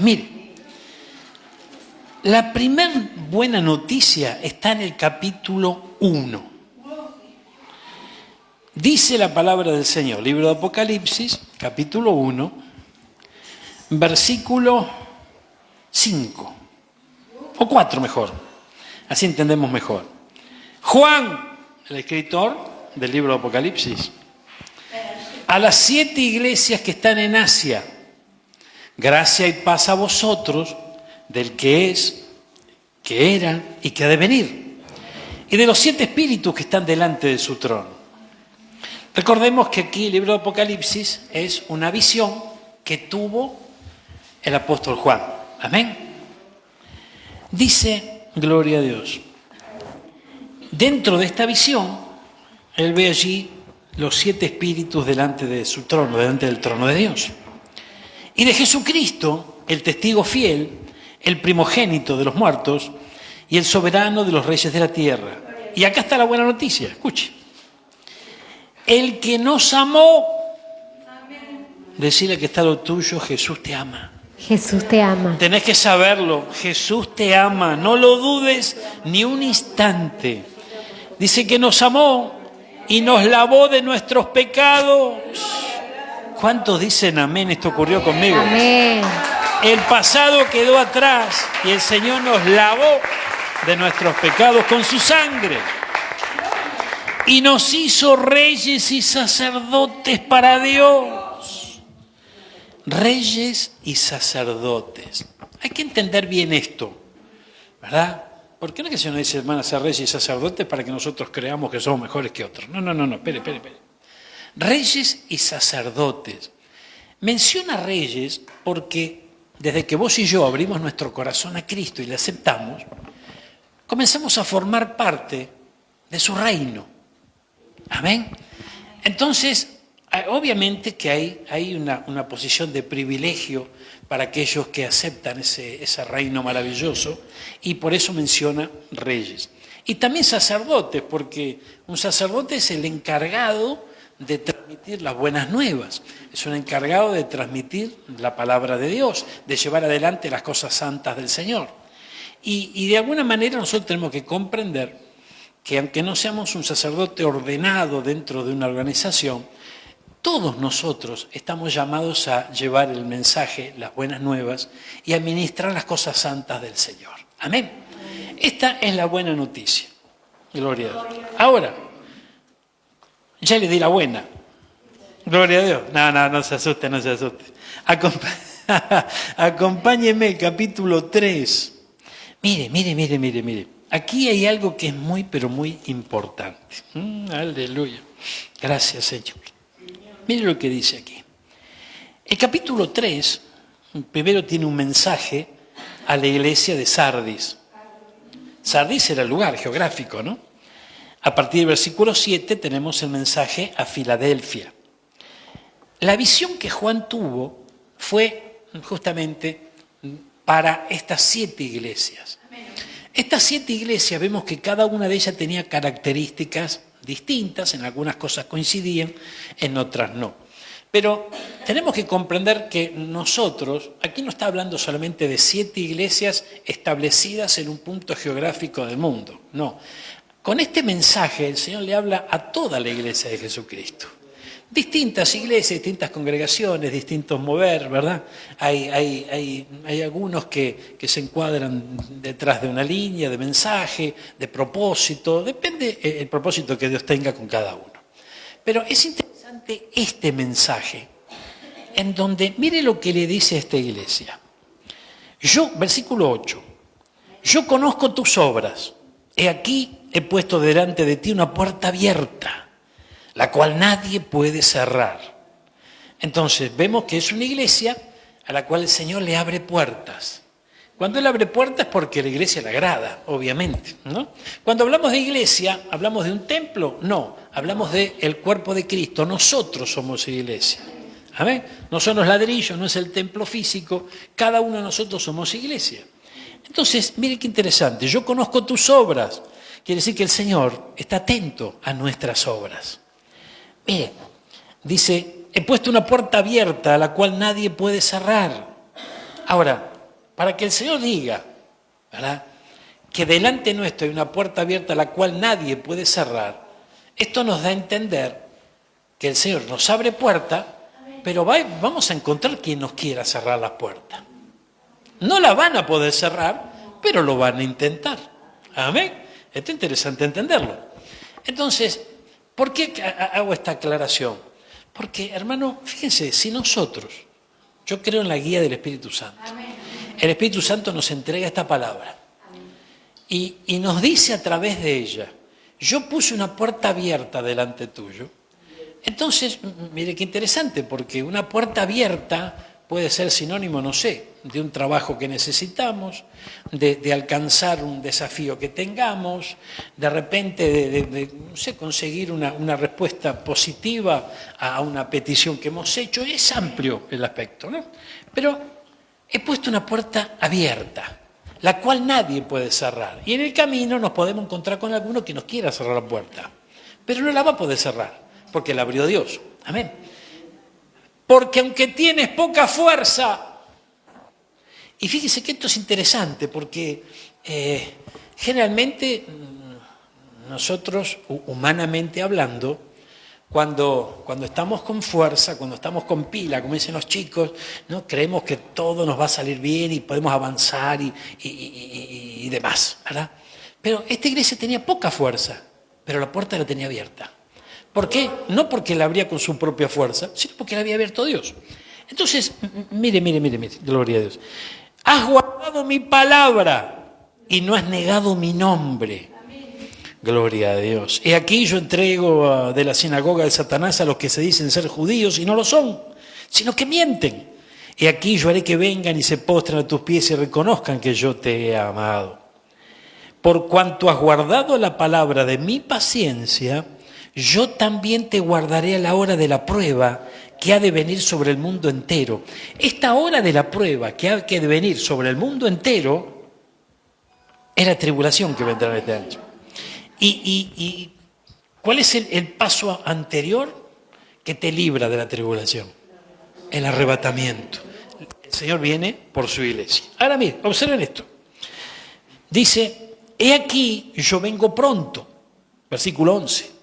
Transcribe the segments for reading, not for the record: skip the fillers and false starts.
Mire, la primer buena noticia está en el capítulo 1. Dice la palabra del Señor, libro de Apocalipsis, capítulo 1, versículo 5, o 4 mejor, así entendemos mejor. Juan, el escritor del libro de Apocalipsis, a las 7 iglesias que están en Asia, gracia y paz a vosotros, del que es, que era y que ha de venir, y de los 7 espíritus que están delante de su trono. Recordemos que aquí el libro de Apocalipsis es una visión que tuvo el apóstol Juan. Amén. Dice, gloria a Dios, dentro de esta visión, él ve allí los 7 espíritus delante de su trono, delante del trono de Dios. Y de Jesucristo, el testigo fiel, el primogénito de los muertos y el soberano de los reyes de la tierra. Y acá está la buena noticia, escuche. El que nos amó, decirle que está lo tuyo, Jesús te ama. Jesús te ama. Tenés que saberlo, Jesús te ama, no lo dudes ni un instante. Dice que nos amó y nos lavó de nuestros pecados. ¿Cuántos dicen amén? Esto ocurrió conmigo. Amén. El pasado quedó atrás y el Señor nos lavó de nuestros pecados con su sangre. Y nos hizo reyes y sacerdotes para Dios. Reyes y sacerdotes. Hay que entender bien esto, ¿verdad? ¿Por qué no es que el Señor dice, hermana, ser reyes y sacerdotes para que nosotros creamos que somos mejores que otros? No, espere. Reyes y sacerdotes. Menciona reyes porque desde que vos y yo abrimos nuestro corazón a Cristo y le aceptamos, comenzamos a formar parte de su reino. Amén. Entonces, obviamente que hay una posición de privilegio para aquellos que aceptan ese reino maravilloso, y por eso menciona reyes. Y también sacerdotes, porque un sacerdote es el encargado de transmitir las buenas nuevas, es un encargado de transmitir la palabra de Dios, de llevar adelante las cosas santas del Señor. Y de alguna manera nosotros tenemos que comprender que aunque no seamos un sacerdote ordenado dentro de una organización, todos nosotros estamos llamados a llevar el mensaje, las buenas nuevas, y a ministrar las cosas santas del Señor. Amén. Esta es la buena noticia. Gloria a Dios. Ahora, ya le di la buena. Gloria a Dios. No se asuste. Acompáñeme el capítulo 3. Mire. Aquí hay algo que es muy, pero muy importante. Aleluya. Gracias, Señor. Mire lo que dice aquí. El capítulo 3, primero tiene un mensaje a la iglesia de Sardis. Sardis era el lugar geográfico, ¿no? A partir del versículo 7 tenemos el mensaje a Filadelfia. La visión que Juan tuvo fue justamente para estas 7 iglesias. Estas 7 iglesias vemos que cada una de ellas tenía características distintas, en algunas cosas coincidían, en otras no. Pero tenemos que comprender que nosotros, aquí no está hablando solamente de 7 iglesias establecidas en un punto geográfico del mundo, no. Con este mensaje el Señor le habla a toda la iglesia de Jesucristo. Distintas iglesias, distintas congregaciones, distintos mover, ¿verdad? Hay algunos que se encuadran detrás de una línea de mensaje, de propósito, depende el propósito que Dios tenga con cada uno. Pero es interesante este mensaje, en donde, mire lo que le dice a esta iglesia. Versículo 8, yo conozco tus obras, he aquí he puesto delante de ti una puerta abierta, la cual nadie puede cerrar. Entonces, vemos que es una iglesia a la cual el Señor le abre puertas. Cuando Él abre puertas es porque la iglesia le agrada, obviamente, ¿no? Cuando hablamos de iglesia, ¿hablamos de un templo? No, hablamos del cuerpo de Cristo. Nosotros somos iglesia. ¿Amén? No son los ladrillos, no es el templo físico. Cada uno de nosotros somos iglesia. Entonces, mire qué interesante. Yo conozco tus obras. Quiere decir que el Señor está atento a nuestras obras. Mire, dice, he puesto una puerta abierta a la cual nadie puede cerrar. Ahora, para que el Señor diga, ¿verdad?, que delante nuestro hay una puerta abierta la cual nadie puede cerrar, esto nos da a entender que el Señor nos abre puerta, pero vamos a encontrar quien nos quiera cerrar las puertas. No la van a poder cerrar, pero lo van a intentar. Amén. Esto es interesante entenderlo. Entonces, ¿por qué hago esta aclaración? Porque, hermano, fíjense, si nosotros, yo creo en la guía del Espíritu Santo. El Espíritu Santo nos entrega esta palabra y nos dice a través de ella, yo puse una puerta abierta delante tuyo. Entonces, mire qué interesante, porque una puerta abierta puede ser sinónimo, no sé, de un trabajo que necesitamos, de alcanzar un desafío que tengamos, de repente de no sé, conseguir una respuesta positiva a una petición que hemos hecho. Es amplio el aspecto, ¿no? Pero he puesto una puerta abierta, la cual nadie puede cerrar. Y en el camino nos podemos encontrar con alguno que nos quiera cerrar la puerta, pero no la va a poder cerrar, porque la abrió Dios. Amén. Porque aunque tienes poca fuerza, y fíjese que esto es interesante, porque generalmente nosotros, humanamente hablando, cuando estamos con fuerza, cuando estamos con pila, como dicen los chicos, ¿no?, creemos que todo nos va a salir bien y podemos avanzar y demás, ¿verdad? Pero esta iglesia tenía poca fuerza, pero la puerta la tenía abierta. ¿Por qué? No porque la abría con su propia fuerza, sino porque la había abierto Dios. Entonces, mire, gloria a Dios. Has guardado mi palabra y no has negado mi nombre. Gloria a Dios. Y aquí yo entrego de la sinagoga de Satanás a los que se dicen ser judíos y no lo son, sino que mienten. Y aquí yo haré que vengan y se postren a tus pies y reconozcan que yo te he amado. Por cuanto has guardado la palabra de mi paciencia, yo también te guardaré a la hora de la prueba que ha de venir sobre el mundo entero. Esta hora de la prueba que ha de venir sobre el mundo entero es la tribulación que vendrá en este año. ¿Y cuál es el paso anterior que te libra de la tribulación? El arrebatamiento. El Señor viene por su iglesia. Ahora miren, observen esto. Dice, he aquí, yo vengo pronto. Versículo 11.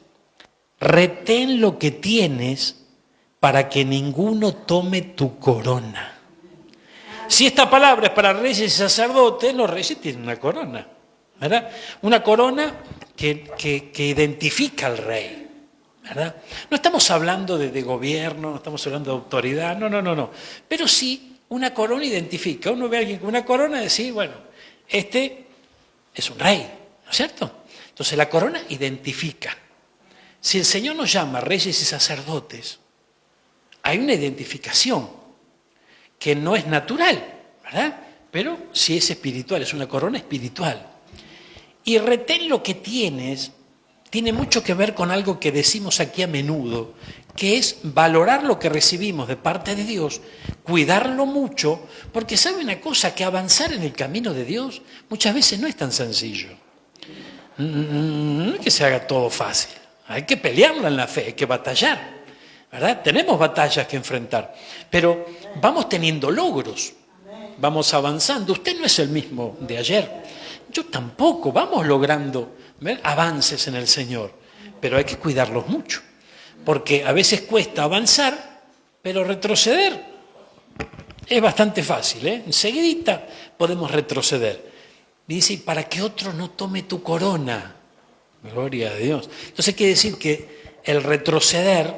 Retén lo que tienes para que ninguno tome tu corona. Si esta palabra es para reyes y sacerdotes, los reyes tienen una corona, ¿verdad? Una corona que identifica al rey, ¿verdad? No estamos hablando de gobierno, no estamos hablando de autoridad, no. Pero sí, una corona identifica. Uno ve a alguien con una corona y dice, bueno, este es un rey, ¿no es cierto? Entonces la corona identifica. Si el Señor nos llama reyes y sacerdotes, hay una identificación que no es natural, ¿verdad? Pero sí es espiritual, es una corona espiritual. Y retén lo que tienes, tiene mucho que ver con algo que decimos aquí a menudo, que es valorar lo que recibimos de parte de Dios, cuidarlo mucho, porque sabe una cosa, que avanzar en el camino de Dios muchas veces no es tan sencillo. No es que se haga todo fácil. Hay que pelearla en la fe, hay que batallar, ¿verdad? Tenemos batallas que enfrentar, pero vamos teniendo logros, vamos avanzando. Usted no es el mismo de ayer, yo tampoco, vamos logrando avances en el Señor, pero hay que cuidarlos mucho, porque a veces cuesta avanzar, pero retroceder es bastante fácil, ¿eh? Enseguidita podemos retroceder. Dice, para que otro no tome tu corona. Gloria a Dios. Entonces quiere decir que el retroceder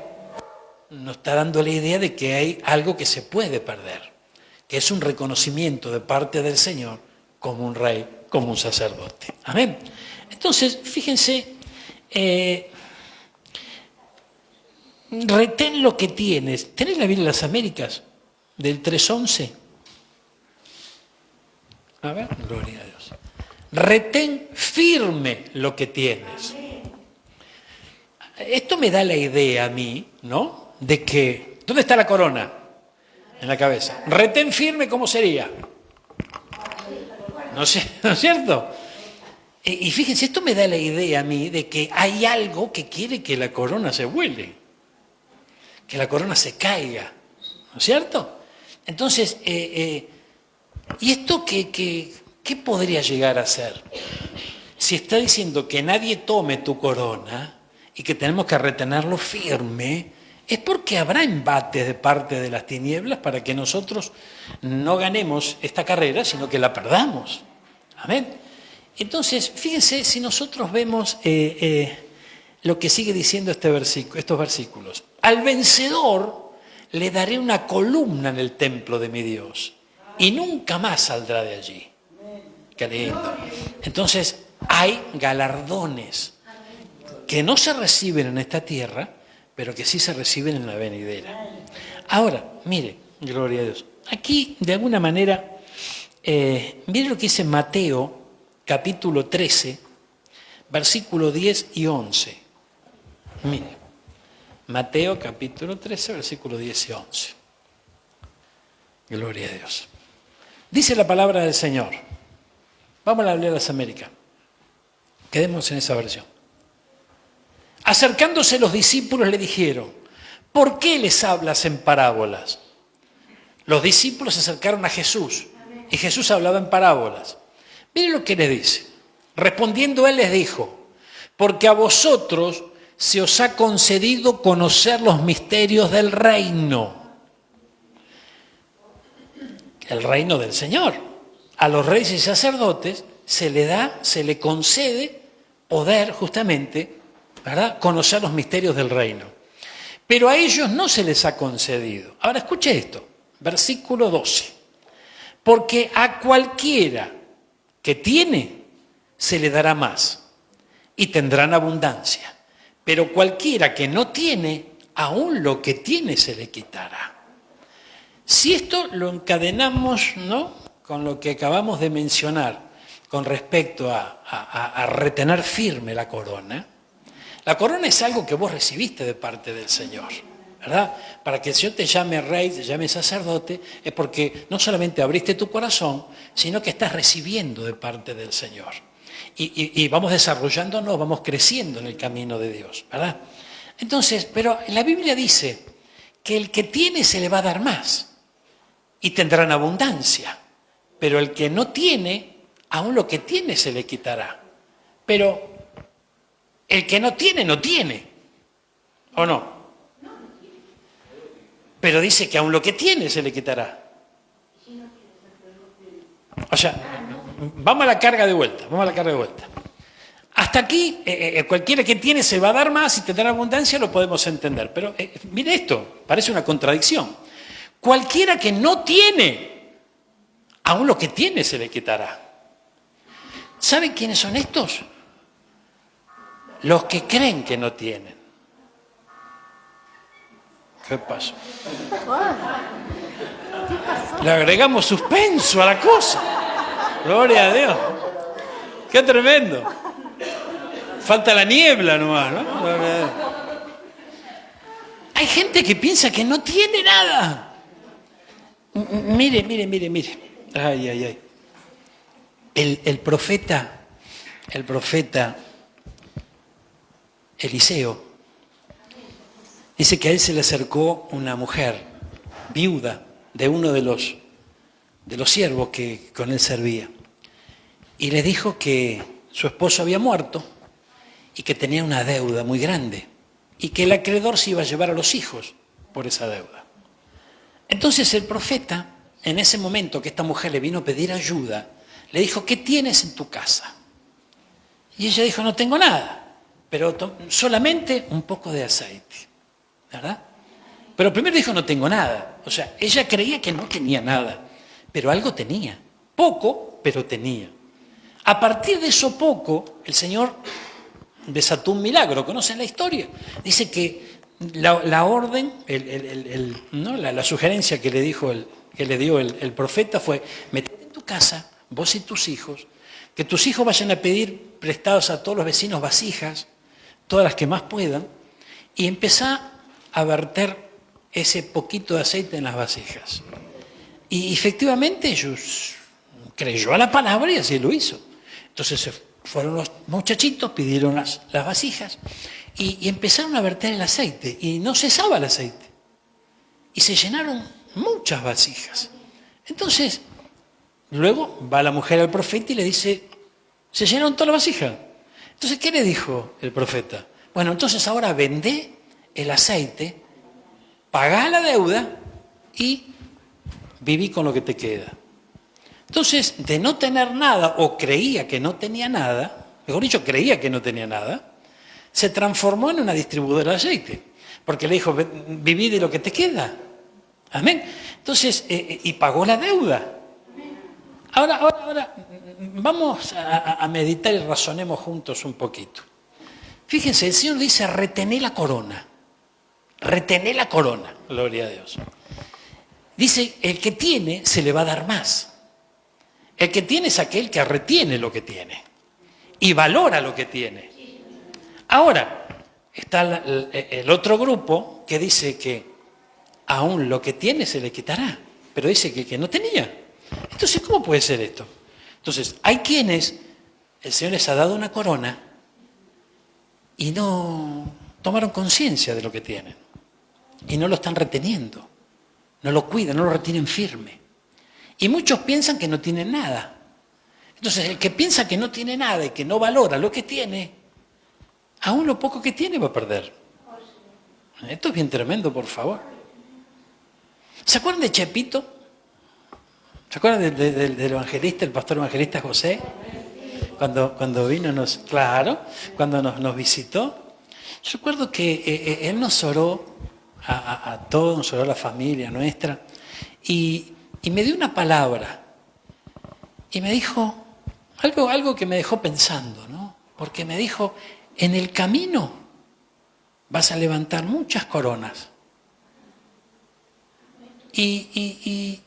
nos está dando la idea de que hay algo que se puede perder, que es un reconocimiento de parte del Señor como un rey, como un sacerdote. Amén. Entonces, fíjense, retén lo que tienes. ¿Tenés la Biblia de las Américas del 3:11? A ver, gloria a Dios. Retén firme lo que tienes. Esto me da la idea a mí, ¿no? De que, ¿dónde está la corona? En la cabeza. Retén firme, ¿cómo sería? ¿No es cierto? Y fíjense, esto me da la idea a mí de que hay algo que quiere que la corona se vuele, que la corona se caiga, ¿no es cierto? Entonces, ¿Y esto qué podría llegar a ser? Si está diciendo que nadie tome tu corona y que tenemos que retenerlo firme, es porque habrá embates de parte de las tinieblas para que nosotros no ganemos esta carrera, sino que la perdamos. Amén. Entonces, fíjense si nosotros vemos lo que sigue diciendo estos versículos. Al vencedor le daré una columna en el templo de mi Dios y nunca más saldrá de allí. Qué lindo. Entonces, hay galardones que no se reciben en esta tierra, pero que sí se reciben en la venidera. Ahora, mire, gloria a Dios. Aquí, de alguna manera, mire lo que dice Mateo, capítulo 13, versículo 10 y 11. Mire, Mateo, capítulo 13, versículo 10 y 11. Gloria a Dios. Dice la palabra del Señor. Vamos a la Biblia de las Américas. Quedemos en esa versión. Acercándose los discípulos le dijeron, ¿por qué les hablas en parábolas? Los discípulos se acercaron a Jesús y Jesús hablaba en parábolas. Miren lo que les dice. Respondiendo él les dijo, porque a vosotros se os ha concedido conocer los misterios del reino. El reino del Señor. A los reyes y sacerdotes se le concede poder justamente, ¿verdad?, conocer los misterios del reino. Pero a ellos no se les ha concedido. Ahora escuche esto, versículo 12. Porque a cualquiera que tiene, se le dará más y tendrán abundancia. Pero cualquiera que no tiene, aún lo que tiene se le quitará. Si esto lo encadenamos, ¿no?, con lo que acabamos de mencionar con respecto a retener firme la corona es algo que vos recibiste de parte del Señor, ¿verdad? Para que el Señor te llame rey, te llame sacerdote, es porque no solamente abriste tu corazón, sino que estás recibiendo de parte del Señor. Y vamos desarrollándonos, vamos creciendo en el camino de Dios, ¿verdad? Entonces, pero la Biblia dice que el que tiene se le va a dar más y tendrán abundancia. Pero el que no tiene, aún lo que tiene se le quitará. Pero el que no tiene, no tiene. ¿O no? Pero dice que aún lo que tiene se le quitará. O sea, vamos a la carga de vuelta, Hasta aquí, cualquiera que tiene se va a dar más y tendrá abundancia, lo podemos entender. Pero mire esto, parece una contradicción. Cualquiera que no tiene, aún lo que tiene se le quitará. ¿Saben quiénes son estos? Los que creen que no tienen. ¿Qué pasó? Le agregamos suspenso a la cosa. Gloria a Dios. Qué tremendo. Falta la niebla nomás, ¿no? Gloria a Dios. Hay gente que piensa que no tiene nada. Mire. Ay. El profeta Eliseo dice que a él se le acercó una mujer viuda de uno de los siervos que con él servía y le dijo que su esposo había muerto y que tenía una deuda muy grande y que el acreedor se iba a llevar a los hijos por esa deuda. Entonces el profeta, en ese momento que esta mujer le vino a pedir ayuda, le dijo, ¿qué tienes en tu casa? Y ella dijo, no tengo nada, pero solamente un poco de aceite, ¿verdad? Pero primero dijo, no tengo nada. O sea, ella creía que no tenía nada, pero algo tenía. Poco, pero tenía. A partir de eso poco, el Señor desató un milagro. ¿Conocen la historia? Dice que la orden, ¿no?, la sugerencia que le dio el profeta fue, metete en tu casa, vos y tus hijos, que tus hijos vayan a pedir prestados a todos los vecinos vasijas, todas las que más puedan, y empezá a verter ese poquito de aceite en las vasijas. Y efectivamente ellos creyó a la palabra y así lo hizo. Entonces fueron los muchachitos, pidieron las vasijas y empezaron a verter el aceite y no cesaba el aceite. Y se llenaron muchas vasijas. Entonces Luego va la mujer al profeta y le dice, se llenaron toda la vasija. Entonces, ¿qué le dijo el profeta? Bueno, entonces ahora vendé el aceite, pagá la deuda y viví con lo que te queda. Entonces, de no tener nada, o creía que no tenía nada, mejor dicho, creía que no tenía nada, se transformó en una distribuidora de aceite. Porque le dijo, viví de lo que te queda. Amén. Entonces, y pagó la deuda. Ahora, vamos a meditar y razonemos juntos un poquito. Fíjense, el Señor dice, retené la corona. Retené la corona, gloria a Dios. Dice, el que tiene se le va a dar más. El que tiene es aquel que retiene lo que tiene y valora lo que tiene. Ahora, está el otro grupo que dice que aún lo que tiene se le quitará, pero dice que el que no tenía. Entonces, ¿cómo puede ser esto? Entonces, hay quienes el Señor les ha dado una corona y no tomaron conciencia de lo que tienen y no lo están reteniendo, no lo cuidan, no lo retienen firme. Y muchos piensan que no tienen nada. Entonces, el que piensa que no tiene nada y que no valora lo que tiene, aún lo poco que tiene va a perder. Esto es bien tremendo, por favor. ¿Se acuerdan de Chepito? ¿Se acuerdan del evangelista, el pastor evangelista José? Cuando vino, cuando nos visitó. Yo recuerdo que él nos oró a todos, nos oró a la familia nuestra, y me dio una palabra. Y me dijo algo que me dejó pensando, ¿no? Porque me dijo, en el camino vas a levantar muchas coronas. Y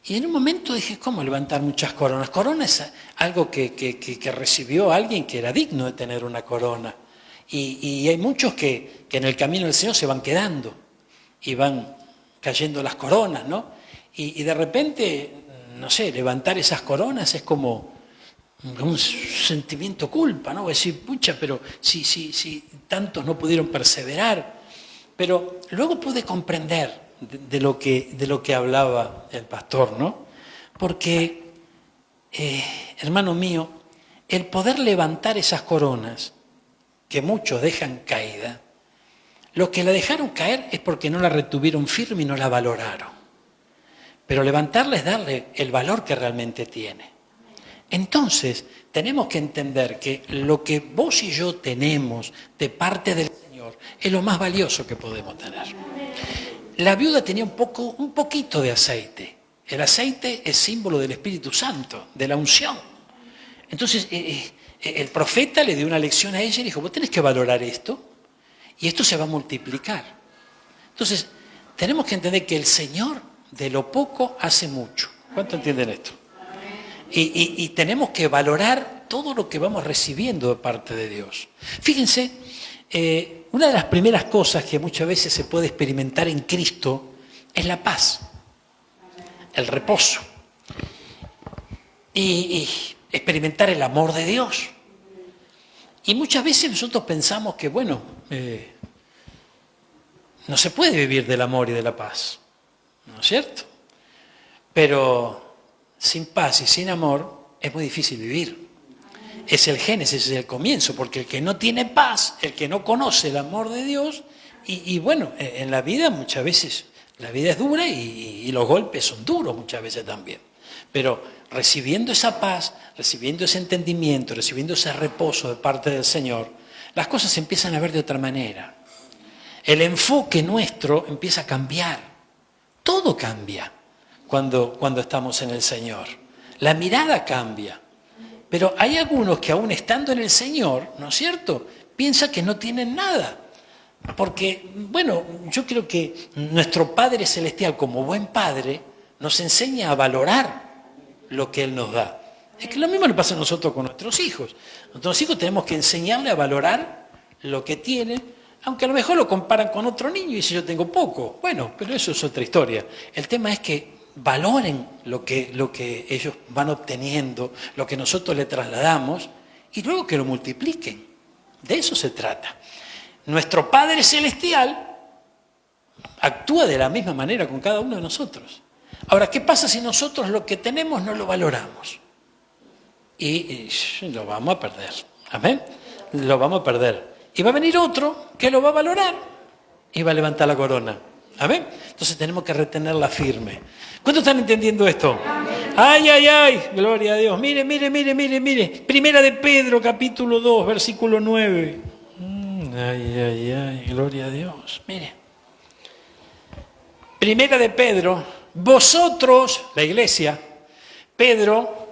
en un momento dije, ¿cómo levantar muchas coronas? Corona es algo que recibió alguien que era digno de tener una corona. Y hay muchos que en el camino del Señor se van quedando y van cayendo las coronas, ¿no? Y de repente, no sé, levantar esas coronas es como un sentimiento culpa, ¿no? Decir, pucha, pero si tantos no pudieron perseverar. Pero luego pude comprender de lo que hablaba el pastor, ¿no? Porque, hermano mío, el poder levantar esas coronas que muchos dejan caída, los que la dejaron caer es porque no la retuvieron firme y no la valoraron. Pero levantarla es darle el valor que realmente tiene. Entonces, tenemos que entender que lo que vos y yo tenemos de parte del Señor es lo más valioso que podemos tener. La viuda tenía un poquito de aceite. El aceite es símbolo del Espíritu Santo, de la unción. Entonces, el profeta le dio una lección a ella y le dijo, vos tenés que valorar esto y esto se va a multiplicar. Entonces, tenemos que entender que el Señor de lo poco hace mucho. ¿Cuánto entienden esto? Y tenemos que valorar todo lo que vamos recibiendo de parte de Dios. Fíjense, una de las primeras cosas que muchas veces se puede experimentar en Cristo es la paz, el reposo y experimentar el amor de Dios. Y muchas veces nosotros pensamos que, bueno, no se puede vivir del amor y de la paz, ¿no es cierto? Pero sin paz y sin amor es muy difícil vivir. Es el génesis, es el comienzo, porque el que no tiene paz, el que no conoce el amor de Dios, y bueno, en la vida muchas veces, la vida es dura y los golpes son duros muchas veces también. Pero recibiendo esa paz, recibiendo ese entendimiento, recibiendo ese reposo de parte del Señor, las cosas se empiezan a ver de otra manera. El enfoque nuestro empieza a cambiar. Todo cambia cuando estamos en el Señor. La mirada cambia. Pero hay algunos que aún estando en el Señor, ¿no es cierto?, piensan que no tienen nada. Porque, bueno, yo creo que nuestro Padre Celestial, como buen Padre, nos enseña a valorar lo que Él nos da. Es que lo mismo le pasa a nosotros con nuestros hijos. Nuestros hijos tenemos que enseñarle a valorar lo que tienen, aunque a lo mejor lo comparan con otro niño y dicen yo tengo poco. Bueno, pero eso es otra historia. El tema es que valoren lo que ellos van obteniendo, lo que nosotros le trasladamos, y luego que lo multipliquen. De eso se trata. Nuestro Padre Celestial actúa de la misma manera con cada uno de nosotros. Ahora, ¿qué pasa si nosotros lo que tenemos no lo valoramos? Y lo vamos a perder. ¿Amén? Lo vamos a perder. Y va a venir otro que lo va a valorar y va a levantar la corona. ¿Amén? Entonces tenemos que retenerla firme. ¿Cuántos están entendiendo esto? ¡Ay, ay, ay! Gloria a Dios. Mire, mire, mire, mire, mire. Primera de Pedro, capítulo 2, versículo 9. Ay, ay, ay. Gloria a Dios. Mire. Primera de Pedro. Vosotros, la iglesia, Pedro,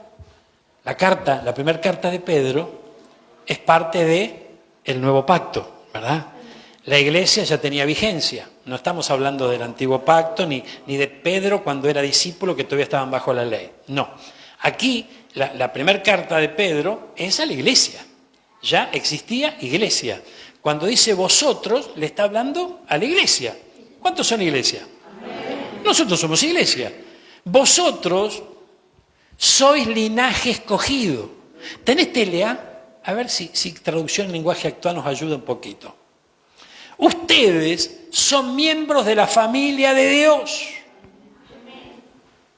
la primera carta de Pedro, es parte del nuevo pacto, ¿verdad? La iglesia ya tenía vigencia. No estamos hablando del antiguo pacto ni de Pedro cuando era discípulo que todavía estaban bajo la ley. No. Aquí la primera carta de Pedro es a la iglesia. Ya existía iglesia. Cuando dice vosotros, le está hablando a la iglesia. ¿Cuántos son iglesia? Nosotros somos iglesia. Vosotros sois linaje escogido. ¿Tenés TLA? A ver si traducción en lenguaje actual nos ayuda un poquito. Ustedes son miembros de la familia de Dios.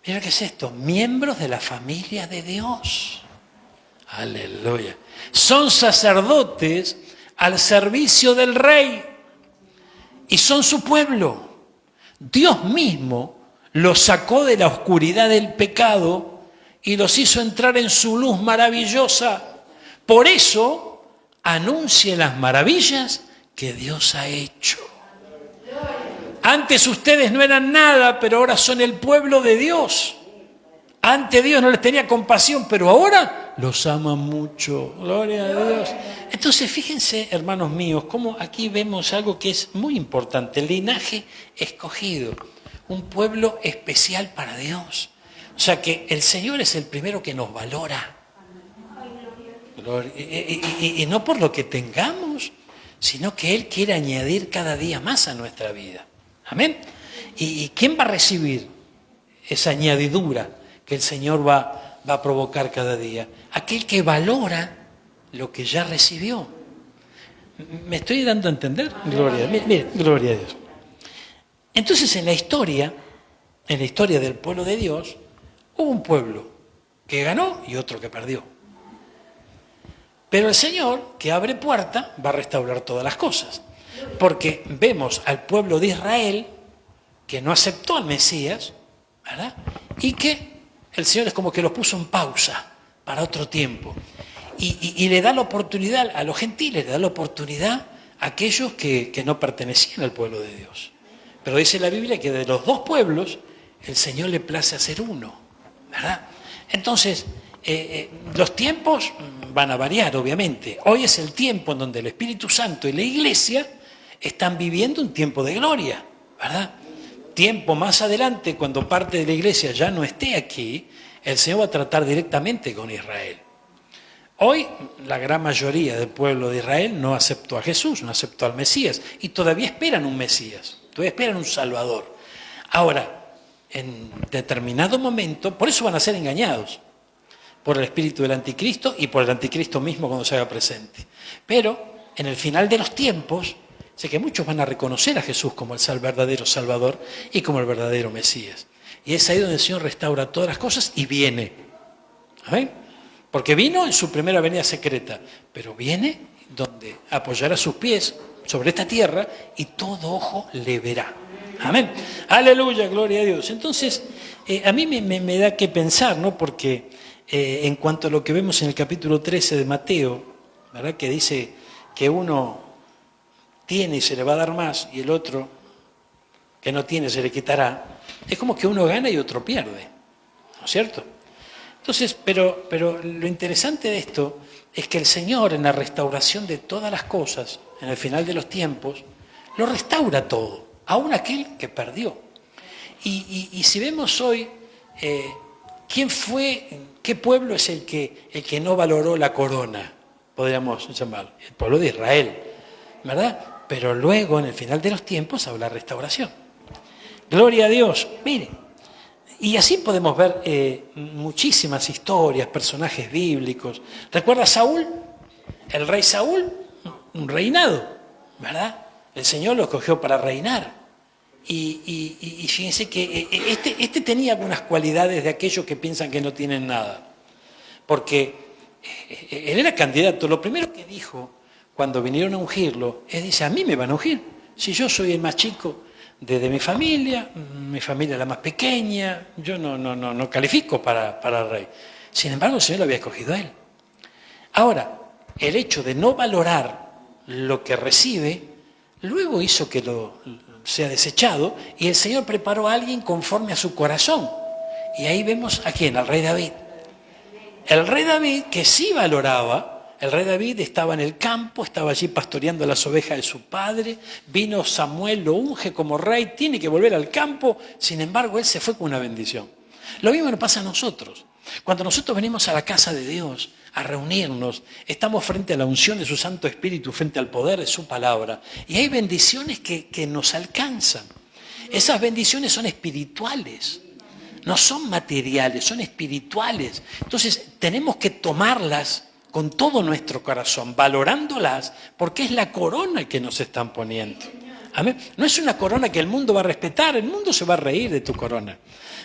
Mira qué es esto, miembros de la familia de Dios. Aleluya. Son sacerdotes al servicio del Rey y son su pueblo. Dios mismo los sacó de la oscuridad del pecado y los hizo entrar en su luz maravillosa. Por eso, anuncie las maravillas que Dios ha hecho. Antes ustedes no eran nada, pero ahora son el pueblo de Dios. Antes Dios no les tenía compasión, pero ahora los ama mucho. Gloria a Dios. Entonces, fíjense, hermanos míos, cómo aquí vemos algo que es muy importante. El linaje escogido. Un pueblo especial para Dios. O sea que el Señor es el primero que nos valora. Y no por lo que tengamos, sino que Él quiere añadir cada día más a nuestra vida. Amén. ¿Y quién va a recibir esa añadidura que el Señor va a provocar cada día? Aquel que valora lo que ya recibió. ¿Me estoy dando a entender? Gloria a Dios. Mire, gloria a Dios. Entonces en la historia del pueblo de Dios, hubo un pueblo que ganó y otro que perdió. Pero el Señor, que abre puerta, va a restaurar todas las cosas. Porque vemos al pueblo de Israel que no aceptó al Mesías, ¿verdad? Y que el Señor es como que los puso en pausa para otro tiempo. Y le da la oportunidad a los gentiles, le da la oportunidad a aquellos que no pertenecían al pueblo de Dios. Pero dice la Biblia que de los dos pueblos el Señor le place hacer uno, ¿verdad? Entonces, los tiempos van a variar, obviamente. Hoy es el tiempo en donde el Espíritu Santo y la Iglesia están viviendo un tiempo de gloria, ¿verdad? Tiempo más adelante, cuando parte de la Iglesia ya no esté aquí, el Señor va a tratar directamente con Israel. Hoy la gran mayoría del pueblo de Israel no aceptó a Jesús, no aceptó al Mesías, y todavía esperan un Mesías, todavía esperan un Salvador. Ahora, en determinado momento, por eso van a ser engañados, por el espíritu del anticristo y por el anticristo mismo cuando se haga presente. Pero en el final de los tiempos, sé que muchos van a reconocer a Jesús como el verdadero Salvador y como el verdadero Mesías. Y es ahí donde el Señor restaura todas las cosas y viene. ¿Amén? Porque vino en su primera venida secreta, pero viene donde apoyará sus pies sobre esta tierra y todo ojo le verá. Amén. Aleluya, gloria a Dios. Entonces, a mí me da que pensar, ¿no? Porque en cuanto a lo que vemos en el capítulo 13 de Mateo, ¿verdad? Que dice que uno tiene y se le va a dar más y el otro que no tiene se le quitará, es como que uno gana y otro pierde, ¿no es cierto? Entonces, pero lo interesante de esto es que el Señor en la restauración de todas las cosas, en el final de los tiempos, lo restaura todo, aún aquel que perdió. Y si vemos hoy, ¿quién fue, qué pueblo es el que no valoró la corona? Podríamos llamarlo, el pueblo de Israel, ¿verdad? Pero luego, en el final de los tiempos, habrá restauración. Gloria a Dios. Miren. Y así podemos ver muchísimas historias, personajes bíblicos. ¿Recuerda Saúl? El rey Saúl, un reinado, ¿verdad? El Señor lo escogió para reinar. Y fíjense que este tenía algunas cualidades de aquellos que piensan que no tienen nada. Porque él era candidato. Lo primero que dijo cuando vinieron a ungirlo, dice, a mí me van a ungir. Si yo soy el más chico de mi familia es la más pequeña, yo no califico para rey. Sin embargo, el Señor lo había escogido a él. Ahora, el hecho de no valorar lo que recibe, luego hizo que sea desechado, y el Señor preparó a alguien conforme a su corazón. Y ahí vemos a quién, al rey David. El rey David, que sí valoraba, el rey David estaba en el campo, estaba allí pastoreando las ovejas de su padre, vino Samuel, lo unge como rey, tiene que volver al campo, sin embargo, él se fue con una bendición. Lo mismo nos pasa a nosotros. Cuando nosotros venimos a la casa de Dios a reunirnos, estamos frente a la unción de su Santo Espíritu, frente al poder de su palabra, y hay bendiciones que nos alcanzan. Esas bendiciones son espirituales, no son materiales, son espirituales. Entonces tenemos que tomarlas con todo nuestro corazón, valorándolas, porque es la corona que nos están poniendo. Amén. No es una corona que el mundo va a respetar, el mundo se va a reír de tu corona,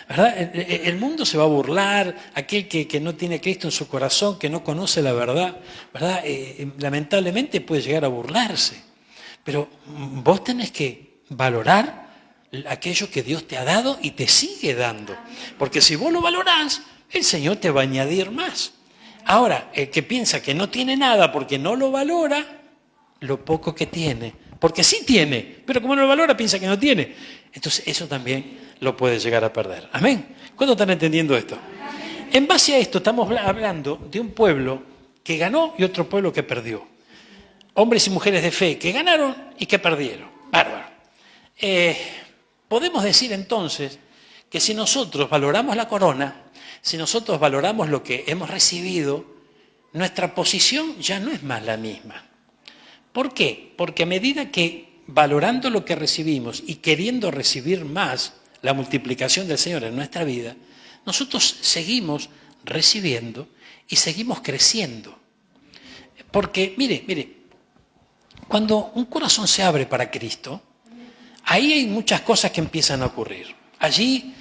¿verdad? El mundo se va a burlar, aquel que no tiene a Cristo en su corazón, que no conoce la verdad, ¿verdad? Lamentablemente puede llegar a burlarse. Pero vos tenés que valorar aquello que Dios te ha dado y te sigue dando. Porque si vos lo valorás, el Señor te va a añadir más. Ahora, el que piensa que no tiene nada porque no lo valora, lo poco que tiene, porque sí tiene, pero como no lo valora, piensa que no tiene. Entonces eso también lo puede llegar a perder. Amén. ¿Cuándo están entendiendo esto? En base a esto estamos hablando de un pueblo que ganó y otro pueblo que perdió. Hombres y mujeres de fe que ganaron y que perdieron. Bárbaro. Podemos decir entonces que si nosotros valoramos la corona, si nosotros valoramos lo que hemos recibido, nuestra posición ya no es más la misma. ¿Por qué? Porque a medida que valorando lo que recibimos y queriendo recibir más, la multiplicación del Señor en nuestra vida, nosotros seguimos recibiendo y seguimos creciendo. Porque, mire, cuando un corazón se abre para Cristo, ahí hay muchas cosas que empiezan a ocurrir. Allí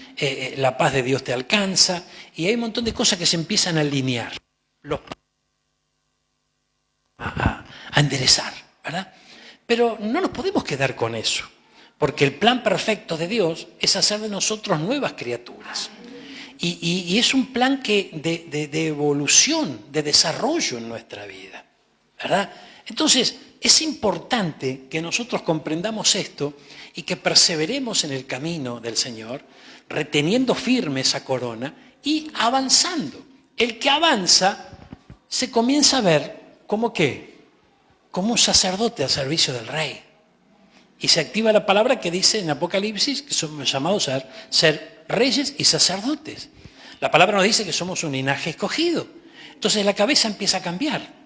la paz de Dios te alcanza y hay un montón de cosas que se empiezan a alinear, a enderezar, ¿verdad? Pero no nos podemos quedar con eso, porque el plan perfecto de Dios es hacer de nosotros nuevas criaturas. Y es un plan de evolución, de desarrollo en nuestra vida, ¿verdad? Entonces, es importante que nosotros comprendamos esto y que perseveremos en el camino del Señor, reteniendo firme esa corona y avanzando. El que avanza se comienza a ver como ¿qué? Como un sacerdote al servicio del rey. Y se activa la palabra que dice en Apocalipsis que somos llamados a ser reyes y sacerdotes. La palabra nos dice que somos un linaje escogido. Entonces la cabeza empieza a cambiar.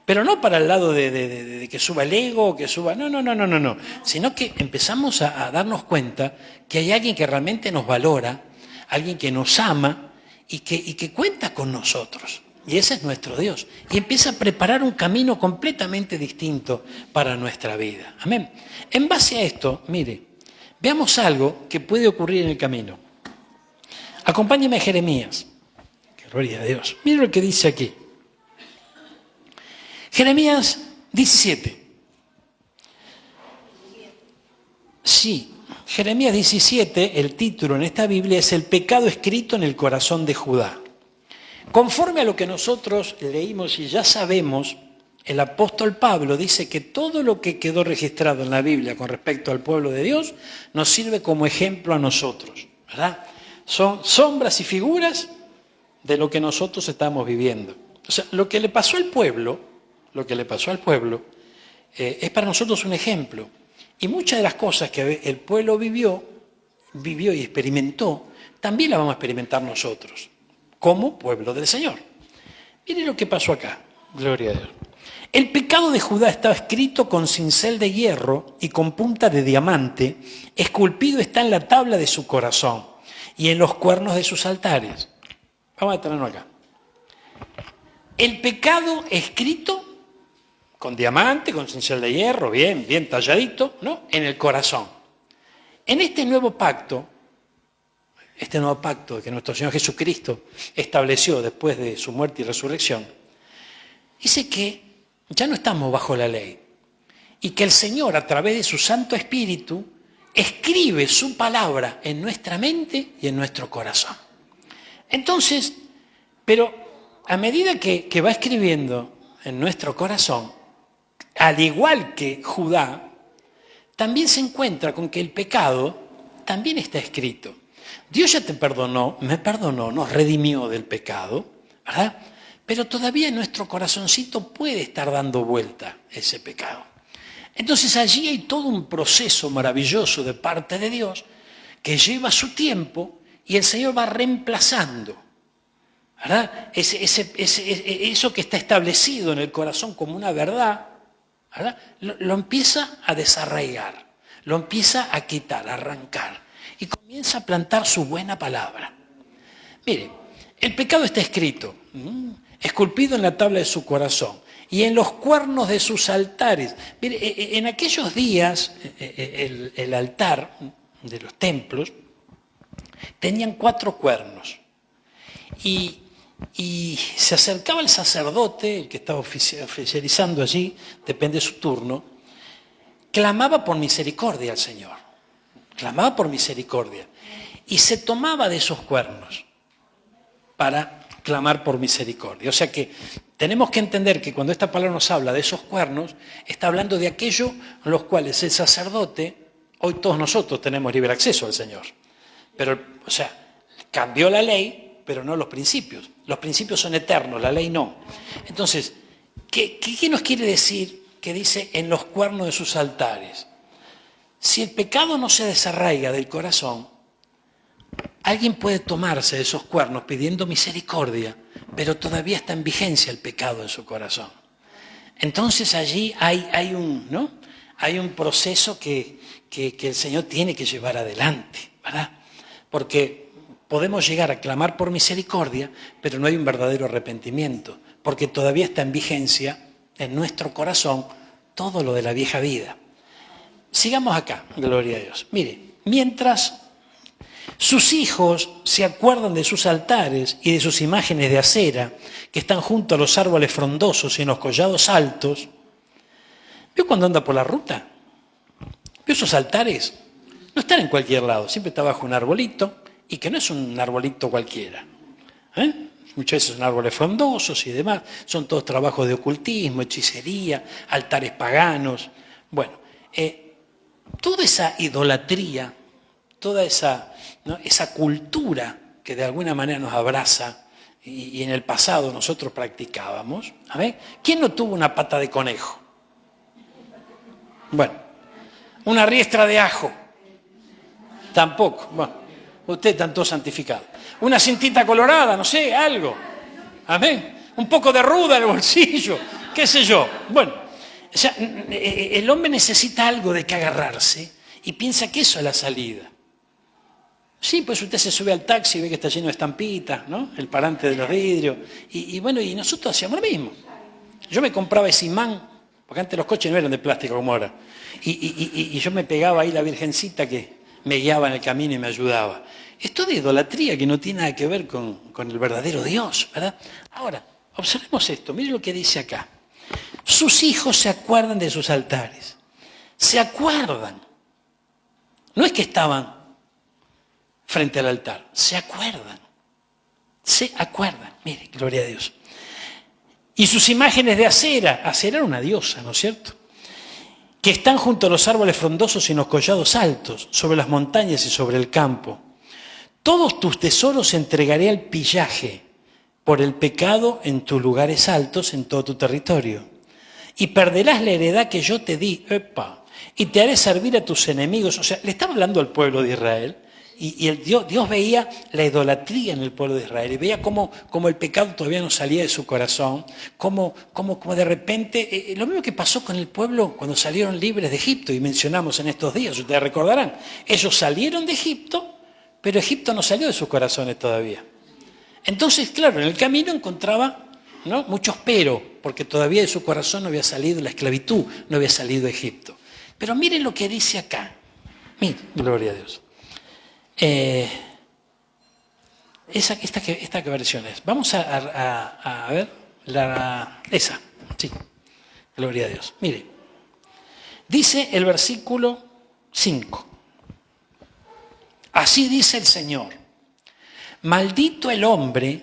Pero no para el lado de que suba el ego, que suba... No. Sino que empezamos a darnos cuenta que hay alguien que realmente nos valora, alguien que nos ama y que cuenta con nosotros. Y ese es nuestro Dios. Y empieza a preparar un camino completamente distinto para nuestra vida. Amén. En base a esto, mire, veamos algo que puede ocurrir en el camino. Acompáñeme a Jeremías. Gloria a Dios. Mire lo que dice aquí. Jeremías 17. Sí, Jeremías 17, el título en esta Biblia es El pecado escrito en el corazón de Judá. Conforme a lo que nosotros leímos y ya sabemos, el apóstol Pablo dice que todo lo que quedó registrado en la Biblia con respecto al pueblo de Dios nos sirve como ejemplo a nosotros, ¿verdad? Son sombras y figuras de lo que nosotros estamos viviendo. O sea, lo que le pasó al pueblo es para nosotros un ejemplo. Y muchas de las cosas que el pueblo vivió y experimentó, también las vamos a experimentar nosotros, como pueblo del Señor. Mire lo que pasó acá, gloria a Dios. El pecado de Judá estaba escrito con cincel de hierro y con punta de diamante, esculpido está en la tabla de su corazón y en los cuernos de sus altares. Vamos a tenerlo acá. El pecado escrito con diamante, con cincel de hierro, bien talladito, ¿no? En el corazón. En este nuevo pacto que nuestro Señor Jesucristo estableció después de su muerte y resurrección, dice que ya no estamos bajo la ley y que el Señor, a través de su Santo Espíritu, escribe su palabra en nuestra mente y en nuestro corazón. Entonces, pero a medida que va escribiendo en nuestro corazón, al igual que Judá, también se encuentra con que el pecado también está escrito. Dios ya te perdonó, me perdonó, nos redimió del pecado, ¿verdad? Pero todavía en nuestro corazoncito puede estar dando vuelta ese pecado. Entonces allí hay todo un proceso maravilloso de parte de Dios que lleva su tiempo y el Señor va reemplazando, ¿verdad? Eso que está establecido en el corazón como una verdad, ¿verdad? Lo empieza a desarraigar, lo empieza a quitar, a arrancar y comienza a plantar su buena palabra. Mire, el pecado está escrito, esculpido en la tabla de su corazón y en los cuernos de sus altares. Mire, en aquellos días el altar de los templos tenían 4 cuernos y se acercaba el sacerdote, el que estaba oficializando allí, depende de su turno, clamaba por misericordia al Señor, clamaba por misericordia y se tomaba de esos cuernos para clamar por misericordia. O sea que tenemos que entender que cuando esta palabra nos habla de esos cuernos, está hablando de aquello en los cuales el sacerdote, hoy todos nosotros tenemos libre acceso al Señor, pero, o sea, cambió la ley, pero no los principios. Los principios son eternos, la ley no. Entonces, ¿qué nos quiere decir que dice en los cuernos de sus altares? Si el pecado no se desarraiga del corazón, alguien puede tomarse de esos cuernos pidiendo misericordia, pero todavía está en vigencia el pecado en su corazón. Entonces allí hay un proceso que el Señor tiene que llevar adelante, ¿verdad? Porque podemos llegar a clamar por misericordia, pero no hay un verdadero arrepentimiento, porque todavía está en vigencia en nuestro corazón todo lo de la vieja vida. Sigamos acá, gloria a Dios. Mire, mientras sus hijos se acuerdan de sus altares y de sus imágenes de acera que están junto a los árboles frondosos y en los collados altos, ¿vio cuando anda por la ruta? ¿Vio esos altares? No están en cualquier lado, siempre está bajo un arbolito, y que no es un arbolito cualquiera. Muchas veces son árboles frondosos y demás, son todos trabajos de ocultismo, hechicería, altares paganos. Bueno, toda esa idolatría, toda esa cultura que de alguna manera nos abraza y en el pasado nosotros practicábamos, ¿quién no tuvo una pata de conejo? Bueno, una riestra de ajo, tampoco. Bueno, ustedes están todos santificados. Una cintita colorada, no sé, algo. Amén. Un poco de ruda en el bolsillo, qué sé yo. Bueno, o sea, el hombre necesita algo de que agarrarse y piensa que eso es la salida. Sí, pues usted se sube al taxi y ve que está lleno de estampitas, ¿no? El parante de los vidrios. Y bueno, y nosotros hacíamos lo mismo. Yo me compraba ese imán, porque antes los coches no eran de plástico como ahora. Y yo me pegaba ahí la virgencita que me guiaba en el camino y me ayudaba. Es toda idolatría que no tiene nada que ver con el verdadero Dios, ¿verdad? Ahora, observemos esto, miren lo que dice acá. Sus hijos se acuerdan de sus altares. Se acuerdan. No es que estaban frente al altar, se acuerdan. Se acuerdan. Mire, gloria a Dios. Y sus imágenes de acera. Acera era una diosa, ¿no es cierto? Que están junto a los árboles frondosos y en los collados altos, sobre las montañas y sobre el campo. Todos tus tesoros entregaré al pillaje por el pecado en tus lugares altos, en todo tu territorio. Y perderás la heredad que yo te di, y te haré servir a tus enemigos. O sea, le estaba hablando al pueblo de Israel, y Dios veía la idolatría en el pueblo de Israel, y veía cómo el pecado todavía no salía de su corazón, cómo de repente, lo mismo que pasó con el pueblo cuando salieron libres de Egipto, y mencionamos en estos días, ustedes recordarán, ellos salieron de Egipto, pero Egipto no salió de sus corazones todavía. Entonces, claro, en el camino encontraba, ¿no?, muchos pero, porque todavía de su corazón no había salido la esclavitud, no había salido Egipto. Pero miren lo que dice acá. Mire, gloria a Dios. ¿Esta qué versión es? Vamos a ver esa. Sí, gloria a Dios. Mire, dice el versículo 5. Así dice el Señor: maldito el hombre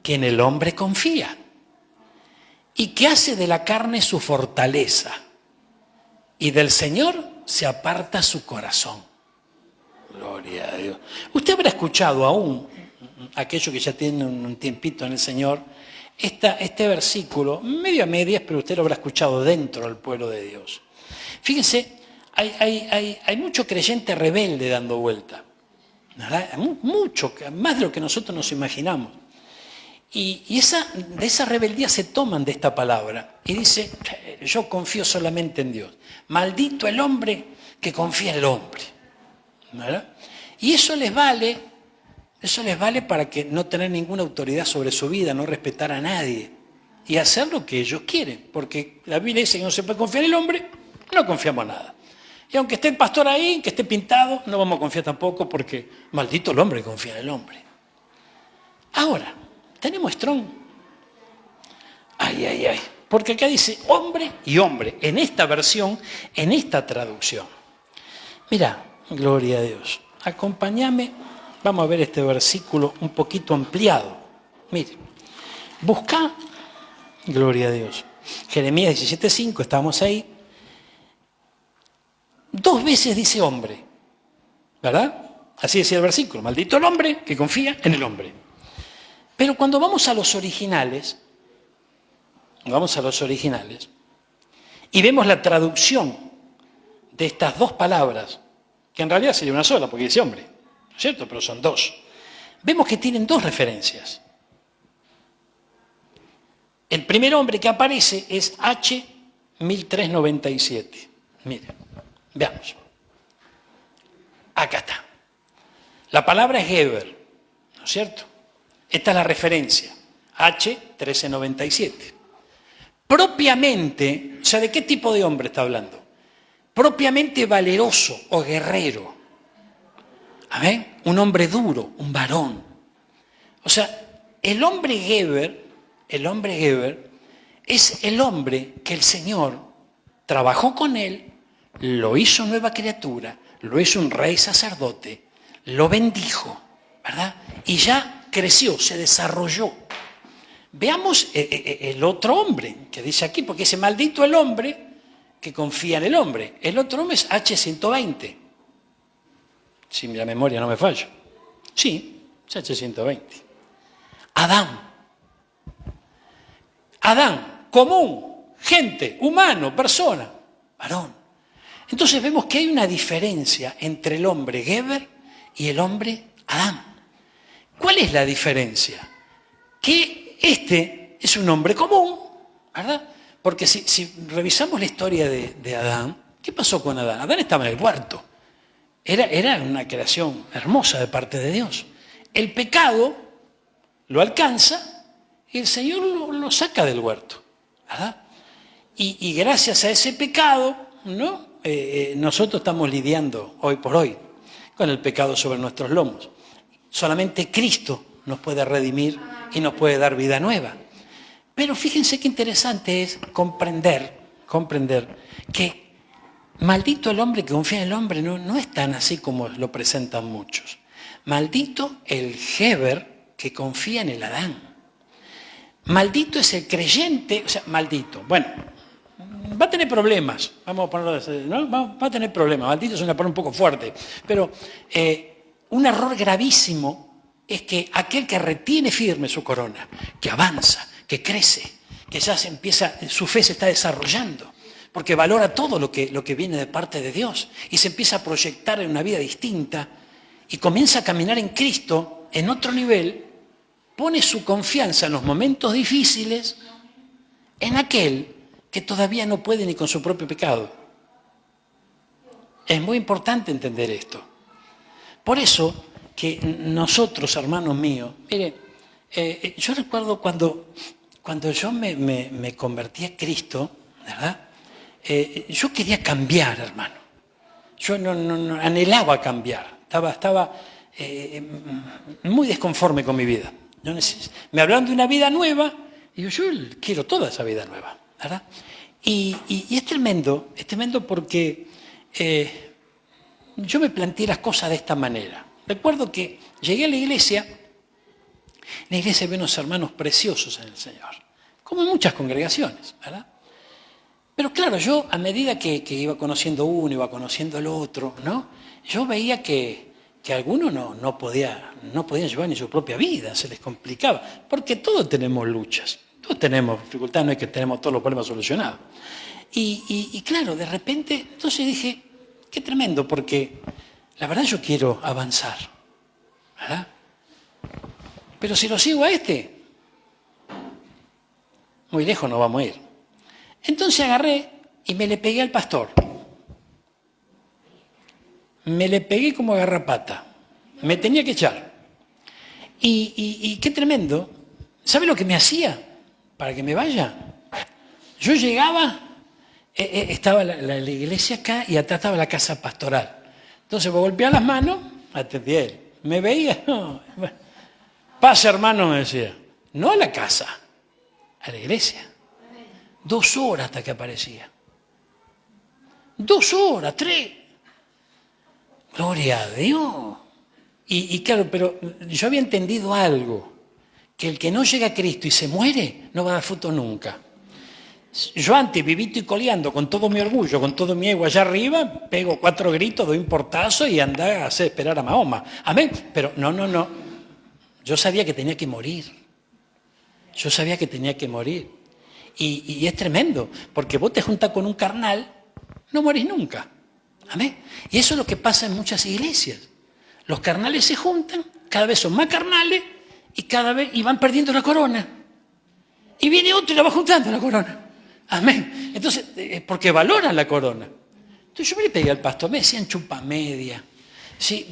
que en el hombre confía y que hace de la carne su fortaleza, y del Señor se aparta su corazón. Gloria a Dios. Usted habrá escuchado aún, aquello que ya tiene un tiempito en el Señor, este versículo, medio a medias, pero usted lo habrá escuchado dentro del pueblo de Dios. Fíjense, hay mucho creyente rebelde dando vuelta, ¿verdad? Mucho, más de lo que nosotros nos imaginamos. Y de esa rebeldía se toman de esta palabra y dice: yo confío solamente en Dios. Maldito el hombre que confía en el hombre, ¿verdad? Y eso les vale para que no tener ninguna autoridad sobre su vida, no respetar a nadie y hacer lo que ellos quieren, porque la Biblia dice que no se puede confiar en el hombre, no confiamos en nada. Y aunque esté el pastor ahí, que esté pintado, no vamos a confiar tampoco, porque maldito el hombre que confía en el hombre. Ahora, tenemos Strong. Ay. Porque acá dice hombre y hombre, en esta versión, en esta traducción. Mira, gloria a Dios. Acompáñame, vamos a ver este versículo un poquito ampliado. Mire, busca, gloria a Dios, Jeremías 17:5, estamos ahí. 2 veces dice hombre, ¿verdad? Así decía el versículo: maldito el hombre que confía en el hombre. Pero cuando vamos a los originales y vemos la traducción de estas 2 palabras, que en realidad sería una sola, porque dice hombre, ¿no es cierto? Pero son 2. Vemos que tienen 2 referencias. El primer hombre que aparece es H 1397. Mire, veamos. Acá está. La palabra es Geber, ¿no es cierto? Esta es la referencia, H 1397. Propiamente, o sea, ¿de qué tipo de hombre está hablando? Propiamente valeroso o guerrero. ¿Amén? Un hombre duro, un varón. O sea, el hombre Geber es el hombre que el Señor trabajó con él, lo hizo nueva criatura, lo hizo un rey sacerdote, lo bendijo, ¿verdad? Y ya creció, se desarrolló. Veamos el otro hombre que dice aquí, porque dice maldito el hombre que confía en el hombre. El otro hombre es H120. Si la memoria no me falla. Sí, es H120. Adán, común, gente, humano, persona, varón. Entonces vemos que hay una diferencia entre el hombre Geber y el hombre Adán. ¿Cuál es la diferencia? Que este es un hombre común, ¿verdad? Porque si revisamos la historia de Adán, ¿qué pasó con Adán? Adán estaba en el huerto. Era una creación hermosa de parte de Dios. El pecado lo alcanza y el Señor lo saca del huerto, ¿verdad? Y gracias a ese pecado, ¿no? Nosotros estamos lidiando hoy por hoy con el pecado sobre nuestros lomos. Solamente Cristo nos puede redimir y nos puede dar vida nueva. Pero fíjense qué interesante es comprender que maldito el hombre que confía en el hombre no es tan así como lo presentan muchos. Maldito el Geber que confía en el Adán. Maldito es el creyente, o sea, maldito. Bueno, va a tener problemas, vamos a ponerlo así, ¿no? Va a tener problemas. Maldito es una palabra un poco fuerte, pero un error gravísimo es que aquel que retiene firme su corona, que avanza, que crece, que ya su fe se está desarrollando, porque valora todo lo que viene de parte de Dios y se empieza a proyectar en una vida distinta y comienza a caminar en Cristo en otro nivel, pone su confianza en los momentos difíciles en aquel que todavía no puede ni con su propio pecado. Es muy importante entender esto. Por eso que nosotros, hermanos míos, mire, yo recuerdo cuando yo me convertí a Cristo, ¿verdad? Yo quería cambiar, hermano. Yo no anhelaba cambiar. Estaba muy desconforme con mi vida. Me hablaban de una vida nueva y yo quiero toda esa vida nueva, ¿verdad? Y es tremendo porque yo me planteé las cosas de esta manera. Recuerdo que llegué a la iglesia había unos hermanos preciosos en el Señor, como en muchas congregaciones, ¿verdad? Pero claro, yo a medida que iba conociendo uno, iba conociendo al otro, ¿no? Yo veía que algunos no podían llevar ni su propia vida, se les complicaba, porque todos tenemos luchas, todos tenemos dificultades, no es que tenemos todos los problemas solucionados. Y claro, de repente, entonces dije, qué tremendo, porque la verdad yo quiero avanzar, ¿verdad? Pero si lo sigo a muy lejos no vamos a ir. Entonces agarré y me le pegué al pastor. Me le pegué como garrapata. Me tenía que echar. Y qué tremendo. ¿Sabe lo que me hacía para que me vaya? Yo llegaba, estaba la iglesia acá y atrás estaba la casa pastoral. Entonces me golpeaba las manos, atendí a él. Me veía, no, pase hermano, me decía. No a la casa, a la iglesia. 2 horas hasta que aparecía. 2 horas, 3. Gloria a Dios. Y claro, pero yo había entendido algo, que el que no llega a Cristo y se muere, no va a dar fruto nunca. Yo antes, vivito y coleando, con todo mi orgullo, con todo mi ego allá arriba, pego 4 gritos, doy un portazo y anda a hacer esperar a Mahoma. Amén. Pero no. Yo sabía que tenía que morir. Y es tremendo, porque vos te juntás con un carnal, no morís nunca. Amén. Y eso es lo que pasa en muchas iglesias. Los carnales se juntan, cada vez son más carnales y van perdiendo la corona. Y viene otro y la va juntando la corona. Amén. Entonces, porque valoran la corona. Entonces yo me le pegué al pastor, me decían chupamedia. Sí,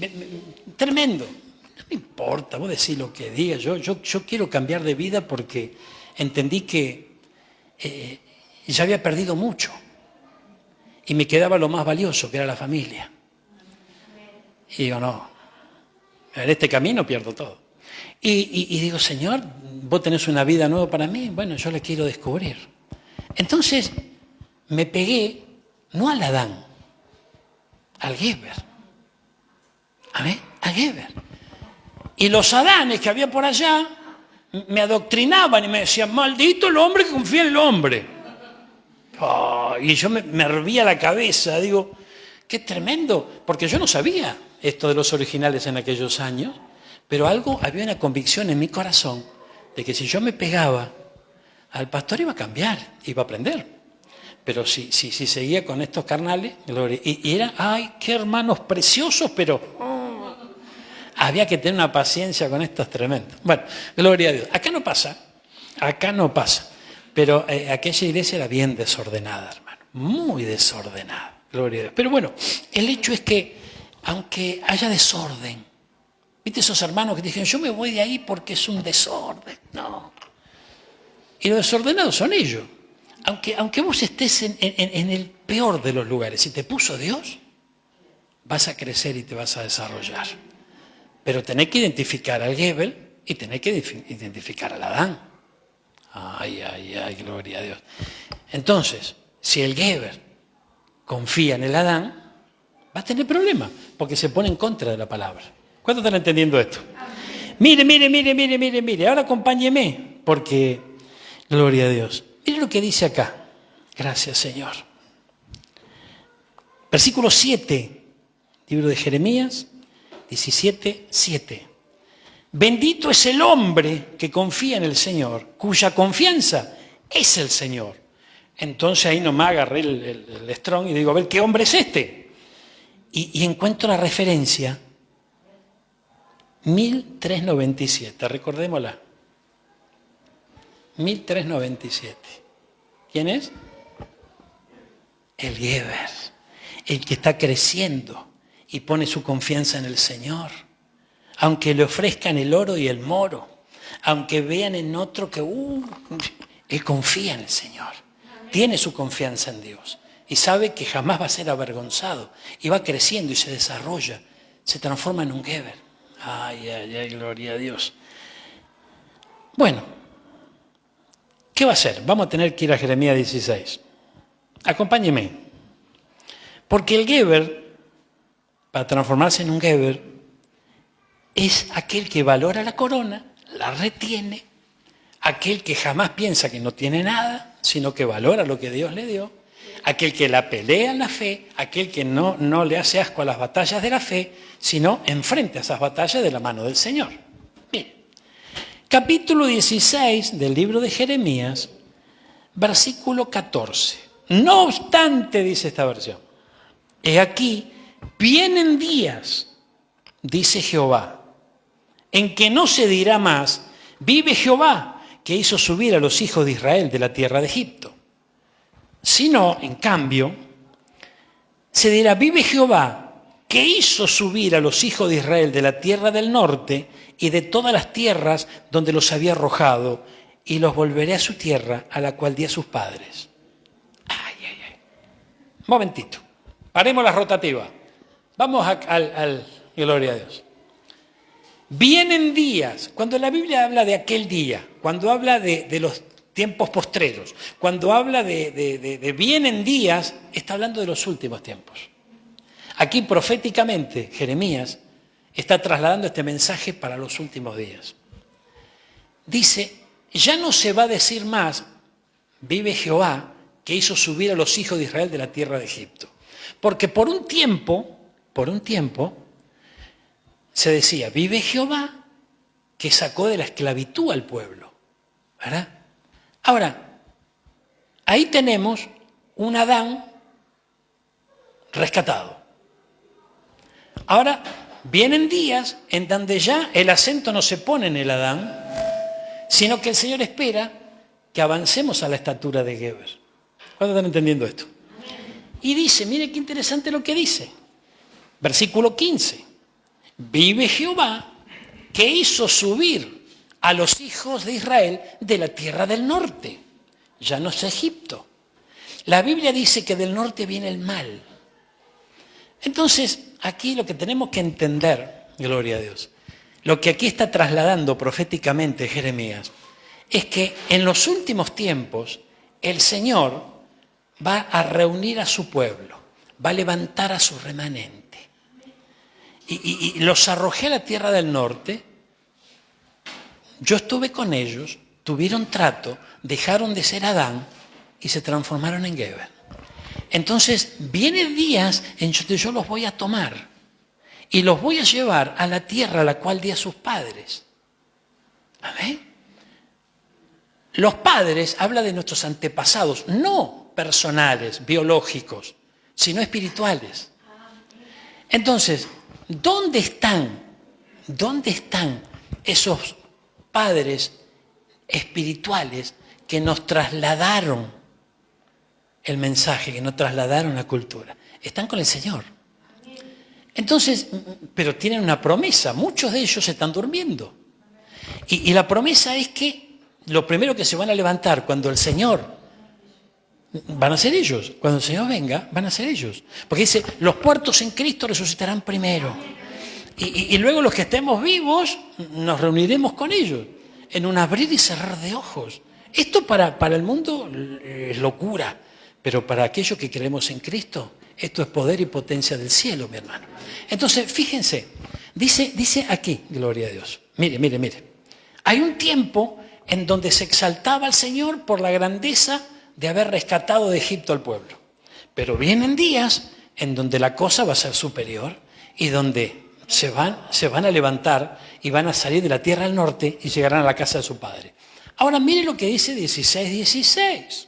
tremendo. No me importa, vos decís lo que digas. Yo quiero cambiar de vida porque entendí que ya había perdido mucho y me quedaba lo más valioso, que era la familia. Y digo, no, en este camino pierdo todo. Y digo, Señor, vos tenés una vida nueva para mí, bueno, yo la quiero descubrir. Entonces me pegué, no al Adán, al Geber. ¿Amén? Al Geber. Y los Adanes que había por allá me adoctrinaban y me decían, maldito el hombre que confía en el hombre. Oh, y yo me hervía la cabeza, digo, qué tremendo, porque yo no sabía esto de los originales en aquellos años, pero había una convicción en mi corazón de que si yo me pegaba al pastor iba a cambiar, iba a aprender. Pero si seguía con estos carnales, y eran, ay, qué hermanos preciosos, pero había que tener una paciencia con estos tremendos. Bueno, gloria a Dios. Acá no pasa. Pero aquella iglesia era bien desordenada, hermano. Muy desordenada. Gloria a Dios. Pero bueno, el hecho es que, aunque haya desorden, ¿viste esos hermanos que dijeron, yo me voy de ahí porque es un desorden? No. Y los desordenados son ellos. Aunque vos estés en el peor de los lugares, si te puso Dios, vas a crecer y te vas a desarrollar. Pero tenés que identificar al Gebel y tenés que identificar al Adán. Ay, gloria a Dios. Entonces, si el Geber confía en el Adán, va a tener problemas, porque se pone en contra de la palabra. ¿Cuántos están entendiendo esto? Mire. Ahora acompáñeme, porque, gloria a Dios. Mire lo que dice acá. Gracias, Señor. Versículo 7, libro de Jeremías, 17:7. Bendito es el hombre que confía en el Señor, cuya confianza es el Señor. Entonces ahí nomás agarré el Strong y digo, a ver, ¿qué hombre es este? Y encuentro la referencia, 1397, recordémosla. 1397. ¿Quién es? El Geber, el que está creciendo y pone su confianza en el Señor. Aunque le ofrezcan el oro y el moro, aunque vean en otro que él confía en el Señor, tiene su confianza en Dios. y sabe que jamás va a ser avergonzado. Y va creciendo y se desarrolla, se transforma en un Geber. Ay, ay, ay, gloria a Dios. Bueno, ¿qué va a hacer? Vamos a tener que ir a Jeremías 16. Acompáñeme. Porque el Geber, para transformarse en un Geber, es aquel que valora la corona, la retiene, aquel que jamás piensa que no tiene nada, sino que valora lo que Dios le dio, aquel que la pelea en la fe, aquel que no le hace asco a las batallas de la fe, sino enfrenta esas batallas de la mano del Señor. Bien, capítulo 16 del libro de Jeremías, versículo 14. No obstante, dice esta versión, he aquí, vienen días, dice Jehová, en que no se dirá más, vive Jehová, que hizo subir a los hijos de Israel de la tierra de Egipto. Sino, en cambio, se dirá, vive Jehová, que hizo subir a los hijos de Israel de la tierra del norte y de todas las tierras donde los había arrojado, y los volveré a su tierra, a la cual di a sus padres. Ay, ay, ay. Un momentito. Paremos la rotativa. Vamos al gloria a Dios. Vienen días, cuando la Biblia habla de aquel día, cuando habla de los tiempos postreros, cuando habla de vienen días, está hablando de los últimos tiempos. Aquí proféticamente Jeremías está trasladando este mensaje para los últimos días. Dice, ya no se va a decir más, vive Jehová, que hizo subir a los hijos de Israel de la tierra de Egipto. Porque por un tiempo, se decía, vive Jehová, que sacó de la esclavitud al pueblo. ¿Verdad? Ahora, ahí tenemos un Adán rescatado. Ahora, vienen días en donde ya el acento no se pone en el Adán, sino que el Señor espera que avancemos a la estatura de Geber. ¿Cuántos están entendiendo esto? Y dice, mire qué interesante lo que dice. Versículo 15. Vive Jehová, que hizo subir a los hijos de Israel de la tierra del norte. Ya no es Egipto. La Biblia dice que del norte viene el mal. Entonces, aquí lo que tenemos que entender, gloria a Dios, lo que aquí está trasladando proféticamente Jeremías, es que en los últimos tiempos el Señor va a reunir a su pueblo, va a levantar a su remanente. Y los arrojé a la tierra del norte, yo estuve con ellos, tuvieron trato, dejaron de ser Adán y se transformaron en Geber. Entonces, vienen días en que yo los voy a tomar y los voy a llevar a la tierra a la cual di a sus padres. ¿Amén? Los padres habla de nuestros antepasados, no personales, biológicos, sino espirituales. Entonces, ¿dónde están esos padres espirituales que nos trasladaron el mensaje, que nos trasladaron la cultura? Están con el Señor. Entonces, pero tienen una promesa, muchos de ellos están durmiendo. Y la promesa es que lo primero que se van a levantar cuando el Señor, van a ser ellos, cuando el Señor venga, van a ser ellos. Porque dice, los muertos en Cristo resucitarán primero. Y luego los que estemos vivos, nos reuniremos con ellos, en un abrir y cerrar de ojos. Esto para el mundo es locura, pero para aquellos que creemos en Cristo, esto es poder y potencia del cielo, mi hermano. Entonces, fíjense, dice aquí, gloria a Dios, mire. Hay un tiempo en donde se exaltaba al Señor por la grandeza de haber rescatado de Egipto al pueblo. Pero vienen días en donde la cosa va a ser superior y donde se van a levantar y van a salir de la tierra del norte y llegarán a la casa de su padre. Ahora mire lo que dice 16:16.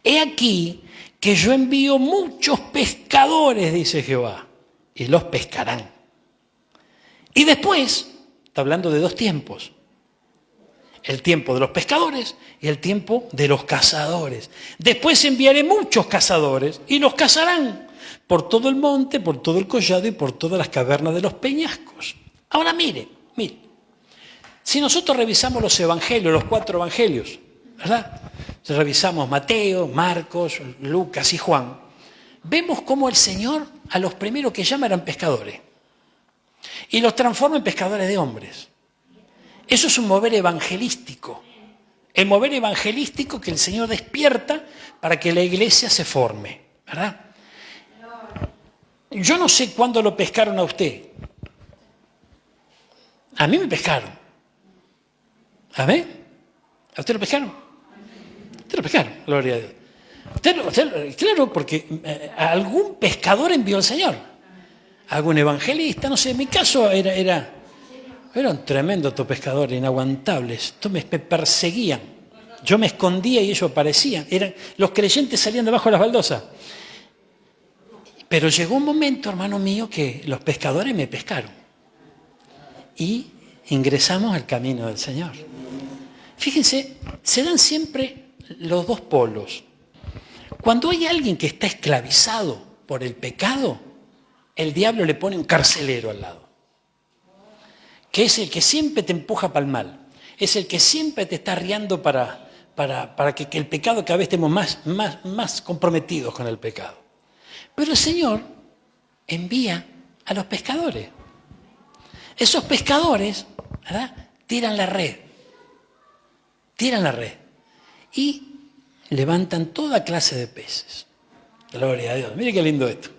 He aquí que yo envío muchos pescadores, dice Jehová, y los pescarán. Y después, está hablando de dos tiempos. El tiempo de los pescadores y el tiempo de los cazadores. Después enviaré muchos cazadores y los cazarán por todo el monte, por todo el collado y por todas las cavernas de los peñascos. Ahora mire. Si nosotros revisamos los evangelios, los 4 evangelios, ¿verdad? Si revisamos Mateo, Marcos, Lucas y Juan, vemos cómo el Señor a los primeros que llama eran pescadores y los transforma en pescadores de hombres. Eso es un mover evangelístico. El mover evangelístico que el Señor despierta para que la iglesia se forme, ¿verdad? Yo no sé cuándo lo pescaron a usted. A mí me pescaron. ¿Amén? ¿A usted lo pescaron? ¿A usted lo pescaron? Gloria a Dios. Claro, porque algún pescador envió al Señor. Algún evangelista, no sé, en mi caso eran tremendos estos pescadores, inaguantables. Estos me perseguían. Yo me escondía y ellos aparecían. Los creyentes salían debajo de las baldosas. Pero llegó un momento, hermano mío, que los pescadores me pescaron. Y ingresamos al camino del Señor. Fíjense, se dan siempre los dos polos. Cuando hay alguien que está esclavizado por el pecado, el diablo le pone un carcelero al lado, que es el que siempre te empuja para el mal, es el que siempre te está arriando para que el pecado cada vez estemos más comprometidos con el pecado. Pero el Señor envía a los pescadores. Esos pescadores, ¿verdad?, tiran la red y levantan toda clase de peces. Gloria a Dios. Mire qué lindo esto.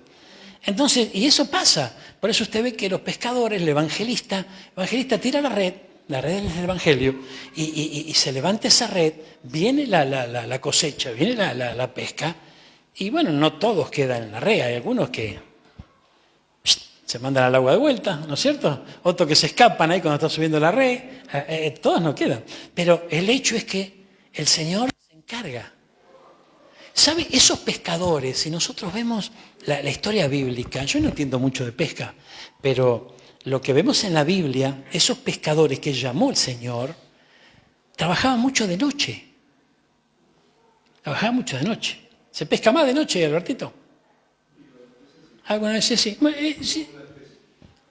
Entonces, y eso pasa. Por eso usted ve que los pescadores, el evangelista tira la red es el evangelio, y se levanta esa red, viene la cosecha, viene la pesca, y bueno, no todos quedan en la red. Hay algunos que se mandan al agua de vuelta, ¿no es cierto? Otros que se escapan ahí cuando está subiendo la red. Todos no quedan. Pero el hecho es que el Señor se encarga. ¿Sabe? Esos pescadores, si nosotros vemos la historia bíblica, yo no entiendo mucho de pesca, pero lo que vemos en la Biblia, esos pescadores que llamó el Señor, trabajaban mucho de noche. ¿Se pesca más de noche, Albertito? ¿Alguna vez sí? Sí.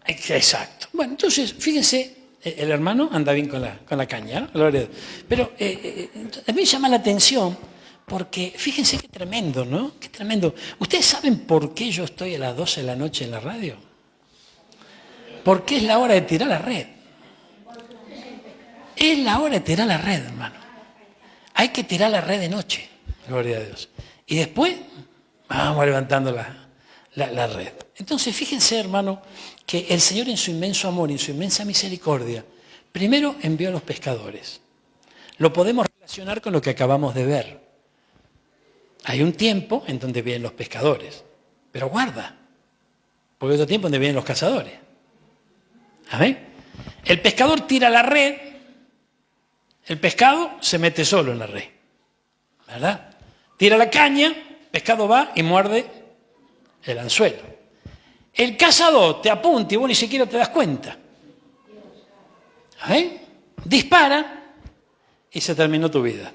Exacto. Bueno, entonces, fíjense, el hermano anda bien con la caña, ¿no? Gloria a Dios. Pero a mí llama la atención porque, fíjense qué tremendo, ¿no? Qué tremendo. ¿Ustedes saben por qué yo estoy a las 12 de la noche en la radio? Porque es la hora de tirar la red. Es la hora de tirar la red, hermano. Hay que tirar la red de noche, gloria a Dios. Y después vamos levantando la red. Entonces, fíjense, hermano, que el Señor en su inmenso amor y en su inmensa misericordia, primero envió a los pescadores. Lo podemos relacionar con lo que acabamos de ver. Hay un tiempo en donde vienen los pescadores, pero guarda, porque hay otro tiempo en donde vienen los cazadores. ¿Amén? El pescador tira la red, el pescado se mete solo en la red, ¿verdad? Tira la caña, el pescado va y muerde el anzuelo. El cazador te apunta y vos ni siquiera te das cuenta. ¿Amén? Dispara y se terminó tu vida.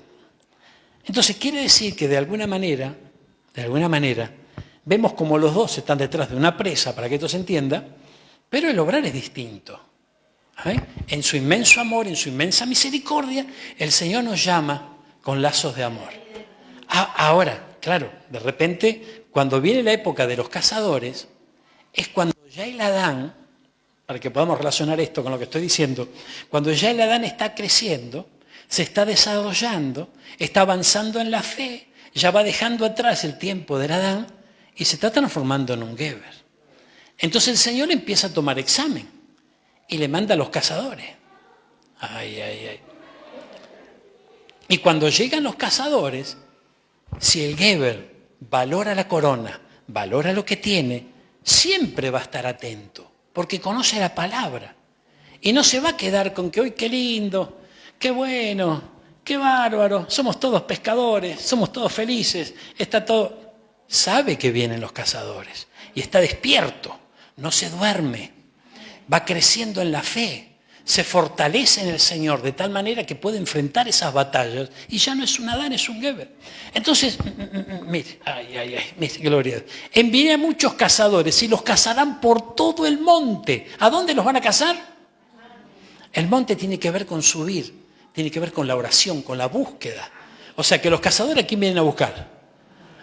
Entonces quiere decir que de alguna manera, vemos como los dos están detrás de una presa, para que esto se entienda, pero el obrar es distinto. ¿Amén? En su inmenso amor, en su inmensa misericordia, el Señor nos llama con lazos de amor. Ahora, claro, de repente, cuando viene la época de los cazadores, es cuando ya el Adán, para que podamos relacionar esto con lo que estoy diciendo, cuando ya el Adán está creciendo, se está desarrollando, está avanzando en la fe, ya va dejando atrás el tiempo del Adán y se está transformando en un Geber. Entonces el Señor empieza a tomar examen y le manda a los cazadores. Y cuando llegan los cazadores, si el Geber valora la corona, valora lo que tiene, siempre va a estar atento, porque conoce la palabra. Y no se va a quedar con que hoy qué lindo, qué bueno, qué bárbaro, somos todos pescadores, somos todos felices, está todo. Sabe que vienen los cazadores y está despierto, no se duerme, va creciendo en la fe, se fortalece en el Señor de tal manera que puede enfrentar esas batallas y ya no es un Adán, es un Geber. Entonces, mire, mire, gloria a Dios. Enviaré a muchos cazadores y los cazarán por todo el monte. ¿A dónde los van a cazar? El monte tiene que ver con subir, tiene que ver con la oración, con la búsqueda. O sea que los cazadores, ¿a quién vienen a buscar?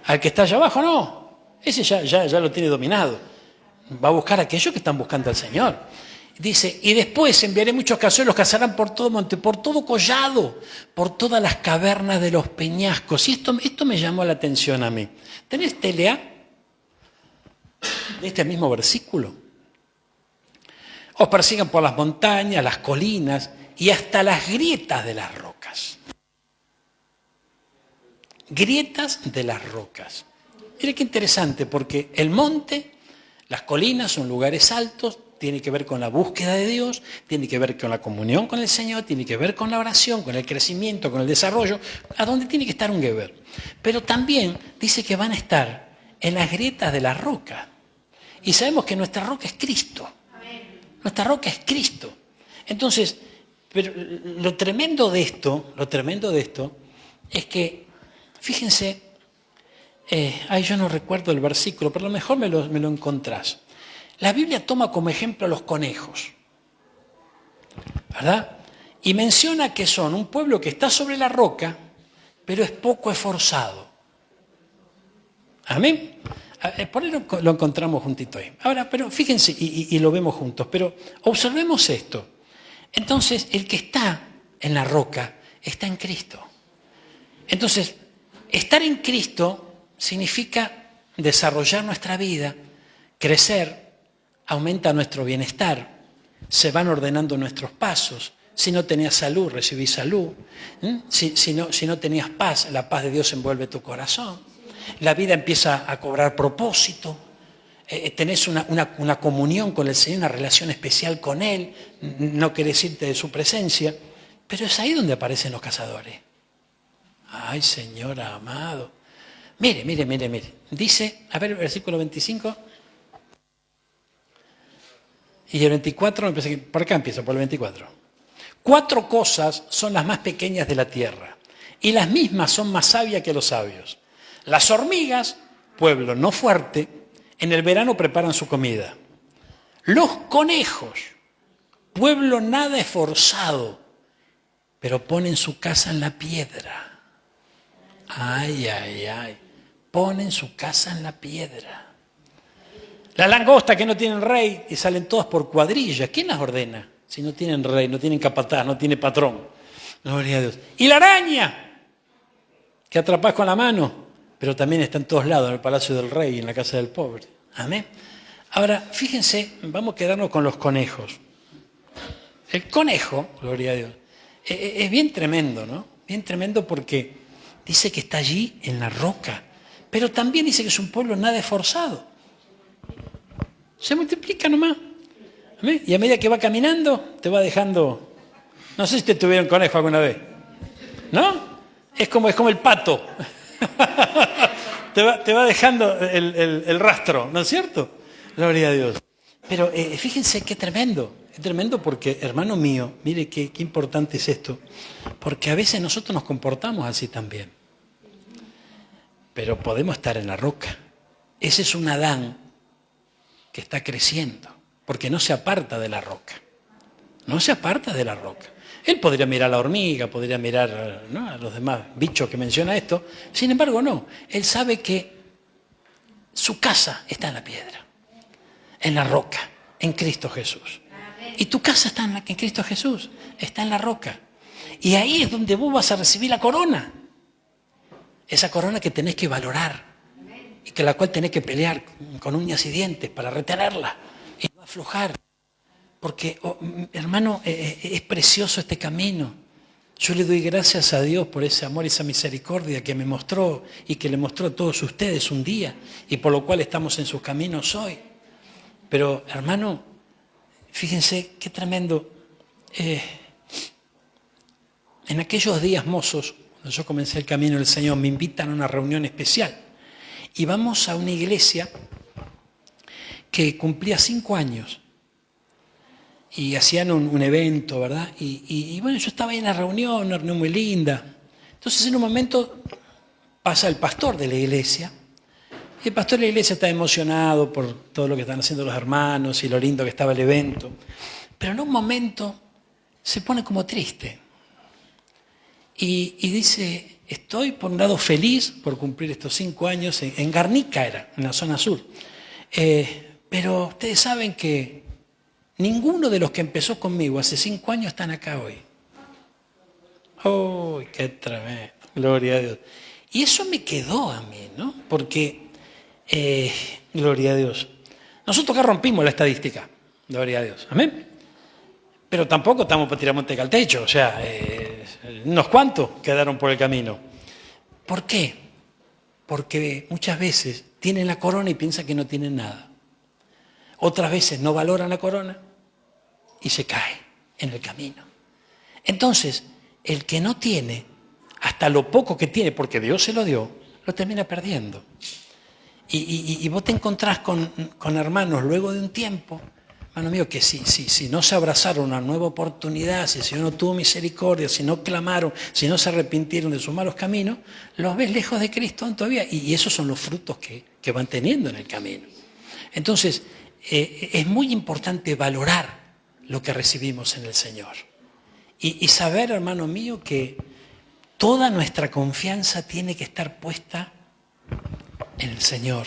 ¿Al que está allá abajo? No. Ese ya lo tiene dominado. Va a buscar a aquellos que están buscando al Señor. Dice, y después enviaré muchos cazadores, los cazarán por todo monte, por todo collado, por todas las cavernas de los peñascos. Y esto me llamó la atención a mí. ¿Tenés TLA? De este mismo versículo. Os persigan por las montañas, las colinas y hasta las grietas de las rocas. Grietas de las rocas. Mire qué interesante, porque el monte, las colinas son lugares altos, tiene que ver con la búsqueda de Dios, tiene que ver con la comunión con el Señor, tiene que ver con la oración, con el crecimiento, con el desarrollo, a donde tiene que estar un Geber. Pero también dice que van a estar en las grietas de la roca. Y sabemos que nuestra roca es Cristo. Nuestra roca es Cristo. Entonces, pero lo tremendo de esto es que, fíjense, yo no recuerdo el versículo, pero a lo mejor me lo encontrás. La Biblia toma como ejemplo a los conejos, ¿verdad? Y menciona que son un pueblo que está sobre la roca, pero es poco esforzado. ¿Amén? Por eso lo encontramos juntito ahí. Ahora, pero fíjense, y lo vemos juntos, pero observemos esto. Entonces, el que está en la roca está en Cristo. Entonces, estar en Cristo significa desarrollar nuestra vida, crecer, aumenta nuestro bienestar, se van ordenando nuestros pasos. Si no tenías salud, recibís salud. Si no tenías paz, la paz de Dios envuelve tu corazón. La vida empieza a cobrar propósito. Tenés una comunión con el Señor, una relación especial con Él. No querés irte de su presencia. Pero es ahí donde aparecen los cazadores. Ay, Señor amado. Mire. Dice, a ver, versículo 25. Y el 24, por acá empiezo, por el 24. 4 cosas son las más pequeñas de la tierra, y las mismas son más sabias que los sabios. Las hormigas, pueblo no fuerte, en el verano preparan su comida. Los conejos, pueblo nada esforzado, pero ponen su casa en la piedra. Ay, ponen su casa en la piedra. Las langostas que no tienen rey y salen todas por cuadrillas. ¿Quién las ordena? Si no tienen rey, no tienen capataz, no tiene patrón. Gloria a Dios. Y la araña, que atrapás con la mano, pero también está en todos lados, en el palacio del rey y en la casa del pobre. Amén. Ahora, fíjense, vamos a quedarnos con los conejos. El conejo, gloria a Dios, es bien tremendo, ¿no? Bien tremendo porque dice que está allí en la roca, pero también dice que es un pueblo nada esforzado. Se multiplica nomás. ¿Amén? Y a medida que va caminando, te va dejando. No sé si te tuvieron conejo alguna vez. ¿No? Es como el pato. te va dejando el rastro, ¿no es cierto? Gloria a Dios. Pero fíjense qué tremendo. Es tremendo porque, hermano mío, mire qué importante es esto. Porque a veces nosotros nos comportamos así también. Pero podemos estar en la roca. Ese es un Adán que está creciendo, porque no se aparta de la roca. No se aparta de la roca. Él podría mirar a la hormiga, podría mirar, ¿no?, a los demás bichos que menciona esto. Sin embargo, no. Él sabe que su casa está en la piedra, en la roca, en Cristo Jesús. Y tu casa está en Cristo Jesús, está en la roca. Y ahí es donde vos vas a recibir la corona. Esa corona que tenés que valorar. Y que la cual tenés que pelear con uñas y dientes para retenerla y no aflojar. Porque, hermano, es precioso este camino. Yo le doy gracias a Dios por ese amor y esa misericordia que me mostró y que le mostró a todos ustedes un día y por lo cual estamos en sus caminos hoy. Pero, hermano, fíjense qué tremendo. En aquellos días mozos, cuando yo comencé el camino del Señor, me invitan a una reunión especial. Y vamos a una iglesia que cumplía 5 años. Y hacían un evento, ¿verdad? Y bueno, yo estaba ahí en la reunión, una reunión muy linda. Entonces en un momento pasa el pastor de la iglesia. Y el pastor de la iglesia está emocionado por todo lo que están haciendo los hermanos y lo lindo que estaba el evento. Pero en un momento se pone como triste. Y dice, estoy por un lado feliz por cumplir estos 5 años, en Garnica era, en la zona sur. Pero ustedes saben que ninguno de los que empezó conmigo hace 5 años están acá hoy. ¡Uy, qué tremendo! Gloria a Dios. Y eso me quedó a mí, ¿no? Porque, gloria a Dios, nosotros acá rompimos la estadística, gloria a Dios, amén. Pero tampoco estamos para tirar Monteca al techo, o sea, unos cuantos quedaron por el camino. ¿Por qué? Porque muchas veces tienen la corona y piensan que no tienen nada. Otras veces no valoran la corona y se cae en el camino. Entonces, el que no tiene, hasta lo poco que tiene, porque Dios se lo dio, lo termina perdiendo. Y vos te encontrás con hermanos luego de un tiempo, hermano mío, que si no se abrazaron una nueva oportunidad, si el Señor no tuvo misericordia, si no clamaron, si no se arrepintieron de sus malos caminos, los ves lejos de Cristo todavía. Y esos son los frutos que van teniendo en el camino. Entonces, es muy importante valorar lo que recibimos en el Señor. Y saber, hermano mío, que toda nuestra confianza tiene que estar puesta en el Señor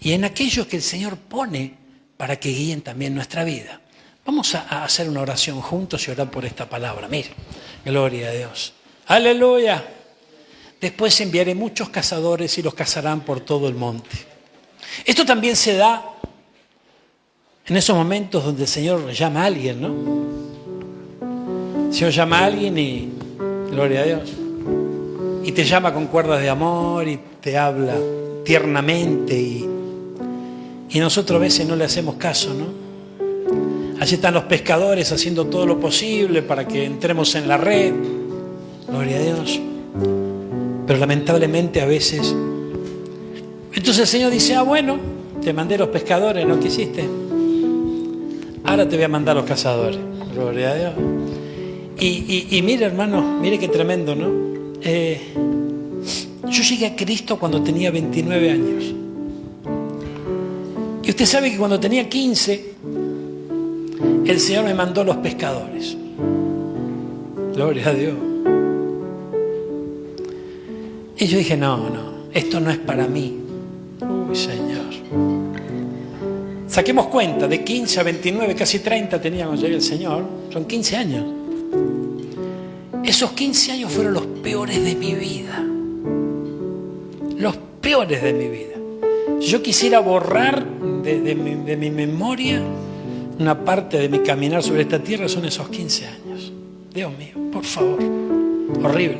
y en aquellos que el Señor pone para que guíen también nuestra vida. Vamos a hacer una oración juntos y orar por esta palabra. Mire, gloria a Dios. ¡Aleluya! Después enviaré muchos cazadores y los cazarán por todo el monte. Esto también se da en esos momentos donde el Señor llama a alguien, ¿no? El Señor llama a alguien y, gloria a Dios, y te llama con cuerdas de amor y te habla tiernamente y nosotros a veces no le hacemos caso, ¿no? Allí están los pescadores haciendo todo lo posible para que entremos en la red, gloria a Dios, pero lamentablemente a veces, entonces el Señor dice, bueno, te mandé los pescadores, ¿no quisiste? Ahora te voy a mandar los cazadores, gloria a Dios. Y mire, hermano, mire qué tremendo, ¿no? Yo llegué a Cristo cuando tenía 29 años. Y usted sabe que cuando tenía 15, el Señor me mandó los pescadores. Gloria a Dios. Y yo dije, no, esto no es para mí. Uy, Señor. Saquemos cuenta, de 15 a 29, casi 30 tenía cuando llegué el Señor. Son 15 años. Esos 15 años fueron los peores de mi vida. Los peores de mi vida. Si yo quisiera borrar de mi memoria una parte de mi caminar sobre esta tierra, son esos 15 años. Dios mío, por favor. Horrible.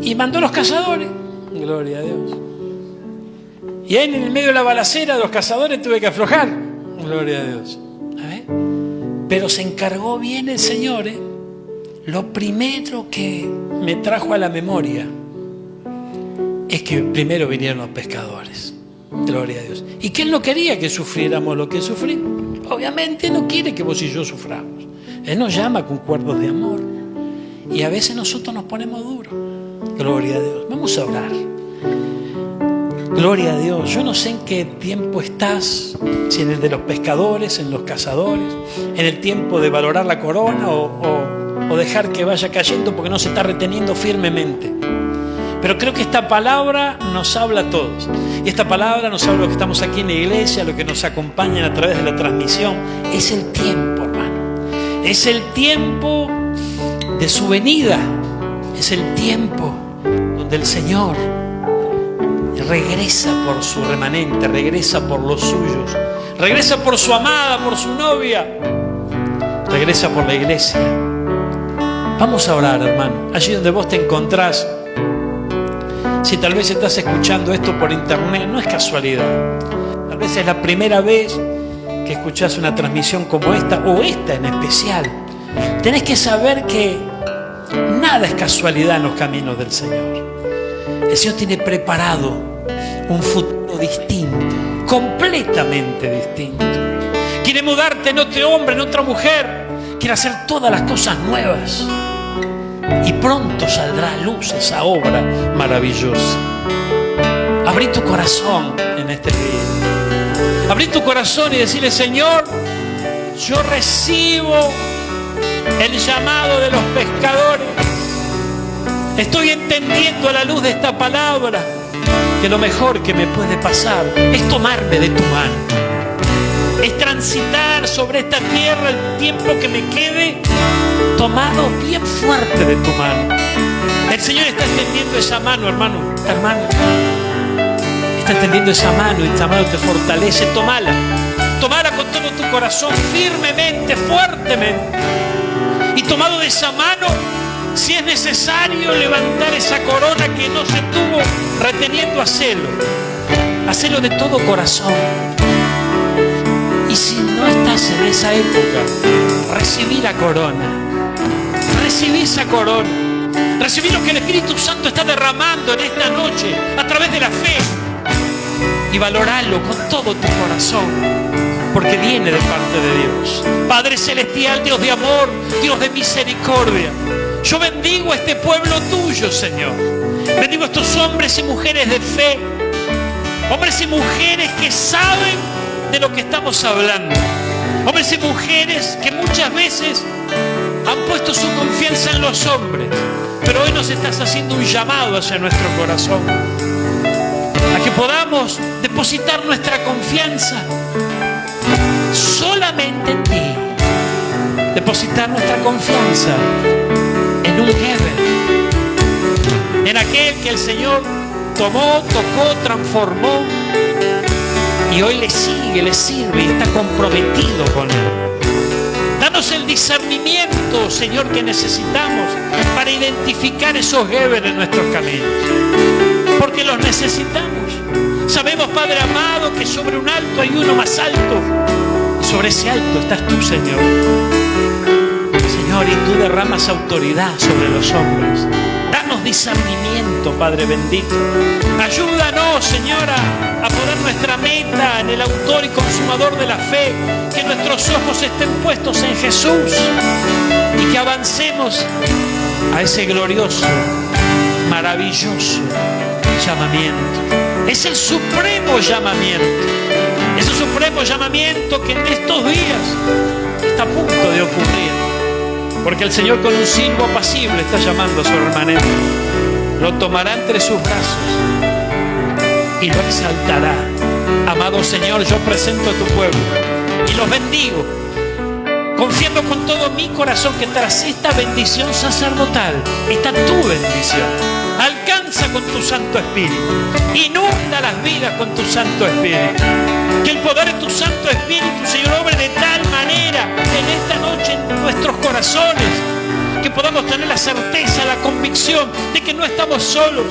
Y mandó los cazadores. Gloria a Dios. Y ahí en el medio de la balacera de los cazadores tuve que aflojar. Gloria a Dios. Pero se encargó bien el Señor, ¿eh? Lo primero que me trajo a la memoria es que primero vinieron los pescadores. Gloria a Dios. Y que Él no quería que sufriéramos lo que sufrimos. Obviamente no quiere que vos y yo suframos. Él nos llama con cuerdos de amor. Y a veces nosotros nos ponemos duros. Gloria a Dios. Vamos a orar. Gloria a Dios. Yo no sé en qué tiempo estás, si en el de los pescadores, en los cazadores, en el tiempo de valorar la corona o dejar que vaya cayendo porque no se está reteniendo firmemente. Pero creo que esta palabra nos habla a todos. Y esta palabra nos habla a los que estamos aquí en la iglesia, a los que nos acompañan a través de la transmisión. Es el tiempo, hermano. Es el tiempo de su venida. Es el tiempo donde el Señor regresa por su remanente, regresa por los suyos, regresa por su amada, por su novia, regresa por la iglesia. Vamos a orar, hermano. Allí donde vos te encontrás, si tal vez estás escuchando esto por internet, no es casualidad. Tal vez es la primera vez que escuchás una transmisión como esta, o esta en especial. Tenés que saber que nada es casualidad en los caminos del Señor. El Señor tiene preparado un futuro distinto, completamente distinto. Quiere mudarte en otro hombre, en otra mujer. Quiere hacer todas las cosas nuevas. Y pronto saldrá a luz esa obra maravillosa. Abrí tu corazón en este día. Abrí tu corazón y decirle, Señor, yo recibo el llamado de los pescadores. Estoy entendiendo a la luz de esta palabra que lo mejor que me puede pasar es tomarme de tu mano, es transitar sobre esta tierra el tiempo que me quede tomado bien fuerte de tu mano. El Señor está extendiendo esa mano, hermano. Está extendiendo esa mano y esa mano te fortalece. Tómala con todo tu corazón, firmemente, fuertemente. Y tomado de esa mano, si es necesario levantar esa corona que no se tuvo reteniendo, hacelo de todo corazón. Y si no estás en esa época, recibí la corona, recibí esa corona, recibí lo que el Espíritu Santo está derramando en esta noche a través de la fe, y valoralo con todo tu corazón, porque viene de parte de Dios. Padre celestial, Dios de amor, Dios de misericordia, yo bendigo a este pueblo tuyo, Señor. Bendigo a estos hombres y mujeres de fe, hombres y mujeres que saben de lo que estamos hablando, hombres y mujeres que muchas veces han puesto su confianza en los hombres, pero hoy nos estás haciendo un llamado hacia nuestro corazón, a que podamos depositar nuestra confianza solamente en ti, depositar nuestra confianza en un Heber, en aquel que el Señor tomó, tocó, transformó, y hoy le sigue, le sirve y está comprometido con Él. Danos el discernimiento, Señor, que necesitamos para identificar esos Heber en nuestros caminos, porque los necesitamos. Sabemos, Padre amado, que sobre un alto hay uno más alto, y sobre ese alto estás tú, Señor. Señor, y tú derramas autoridad sobre los hombres. Danos discernimiento, Padre bendito. Ayúdanos, Señora, a poner nuestra meta en el autor y consumador de la fe, que nuestros ojos estén puestos en Jesús y que avancemos a ese glorioso, maravilloso llamamiento. Es el supremo llamamiento, ese supremo llamamiento que en estos días está a punto de ocurrir, porque el Señor con un silbo apacible está llamando a su remanente. Lo tomará entre sus brazos y lo exaltará. Amado Señor, yo presento a tu pueblo y los bendigo, confiando con todo mi corazón que tras esta bendición sacerdotal está tu bendición. Alcanza con tu Santo Espíritu, inunda las vidas con tu Santo Espíritu. Que el poder de tu Santo Espíritu, Señor, obre de tal manera en esta noche en nuestros corazones, que podamos tener la certeza, la convicción de que no estamos solos,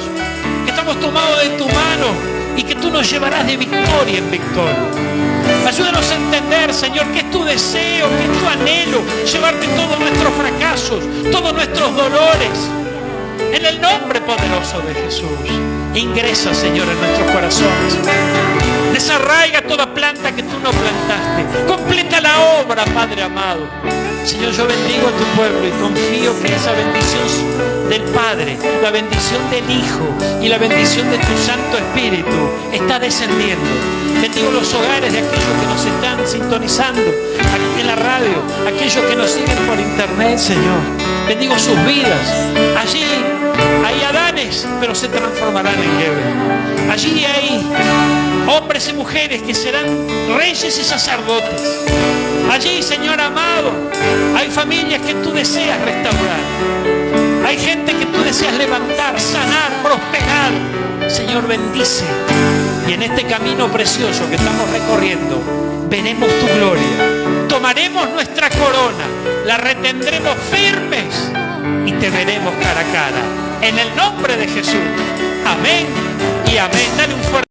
que estamos tomados de tu mano y que tú nos llevarás de victoria en victoria. Ayúdanos a entender, Señor, que es tu deseo, que es tu anhelo, llevarte todos nuestros fracasos, todos nuestros dolores. En el nombre poderoso de Jesús, ingresa, Señor, en nuestros corazones. Desarraiga toda planta que tú no plantaste. Completa la obra, Padre amado. Señor, yo bendigo a tu pueblo y confío que esa bendición del Padre, la bendición del Hijo y la bendición de tu Santo Espíritu está descendiendo. Bendigo los hogares de aquellos que nos están sintonizando aquí en la radio, aquellos que nos siguen por internet, Señor. Bendigo sus vidas. Allí hay Adanes, pero se transformarán en Heber. Allí hay hombres y mujeres que serán reyes y sacerdotes. Allí, Señor amado, hay familias que tú deseas restaurar. Hay gente que tú deseas levantar, sanar, prosperar. Señor, bendice. Y en este camino precioso que estamos recorriendo, veremos tu gloria. Tomaremos nuestra corona, la retendremos firmes y te veremos cara a cara. En el nombre de Jesús. Amén y amén. Dale un fuerte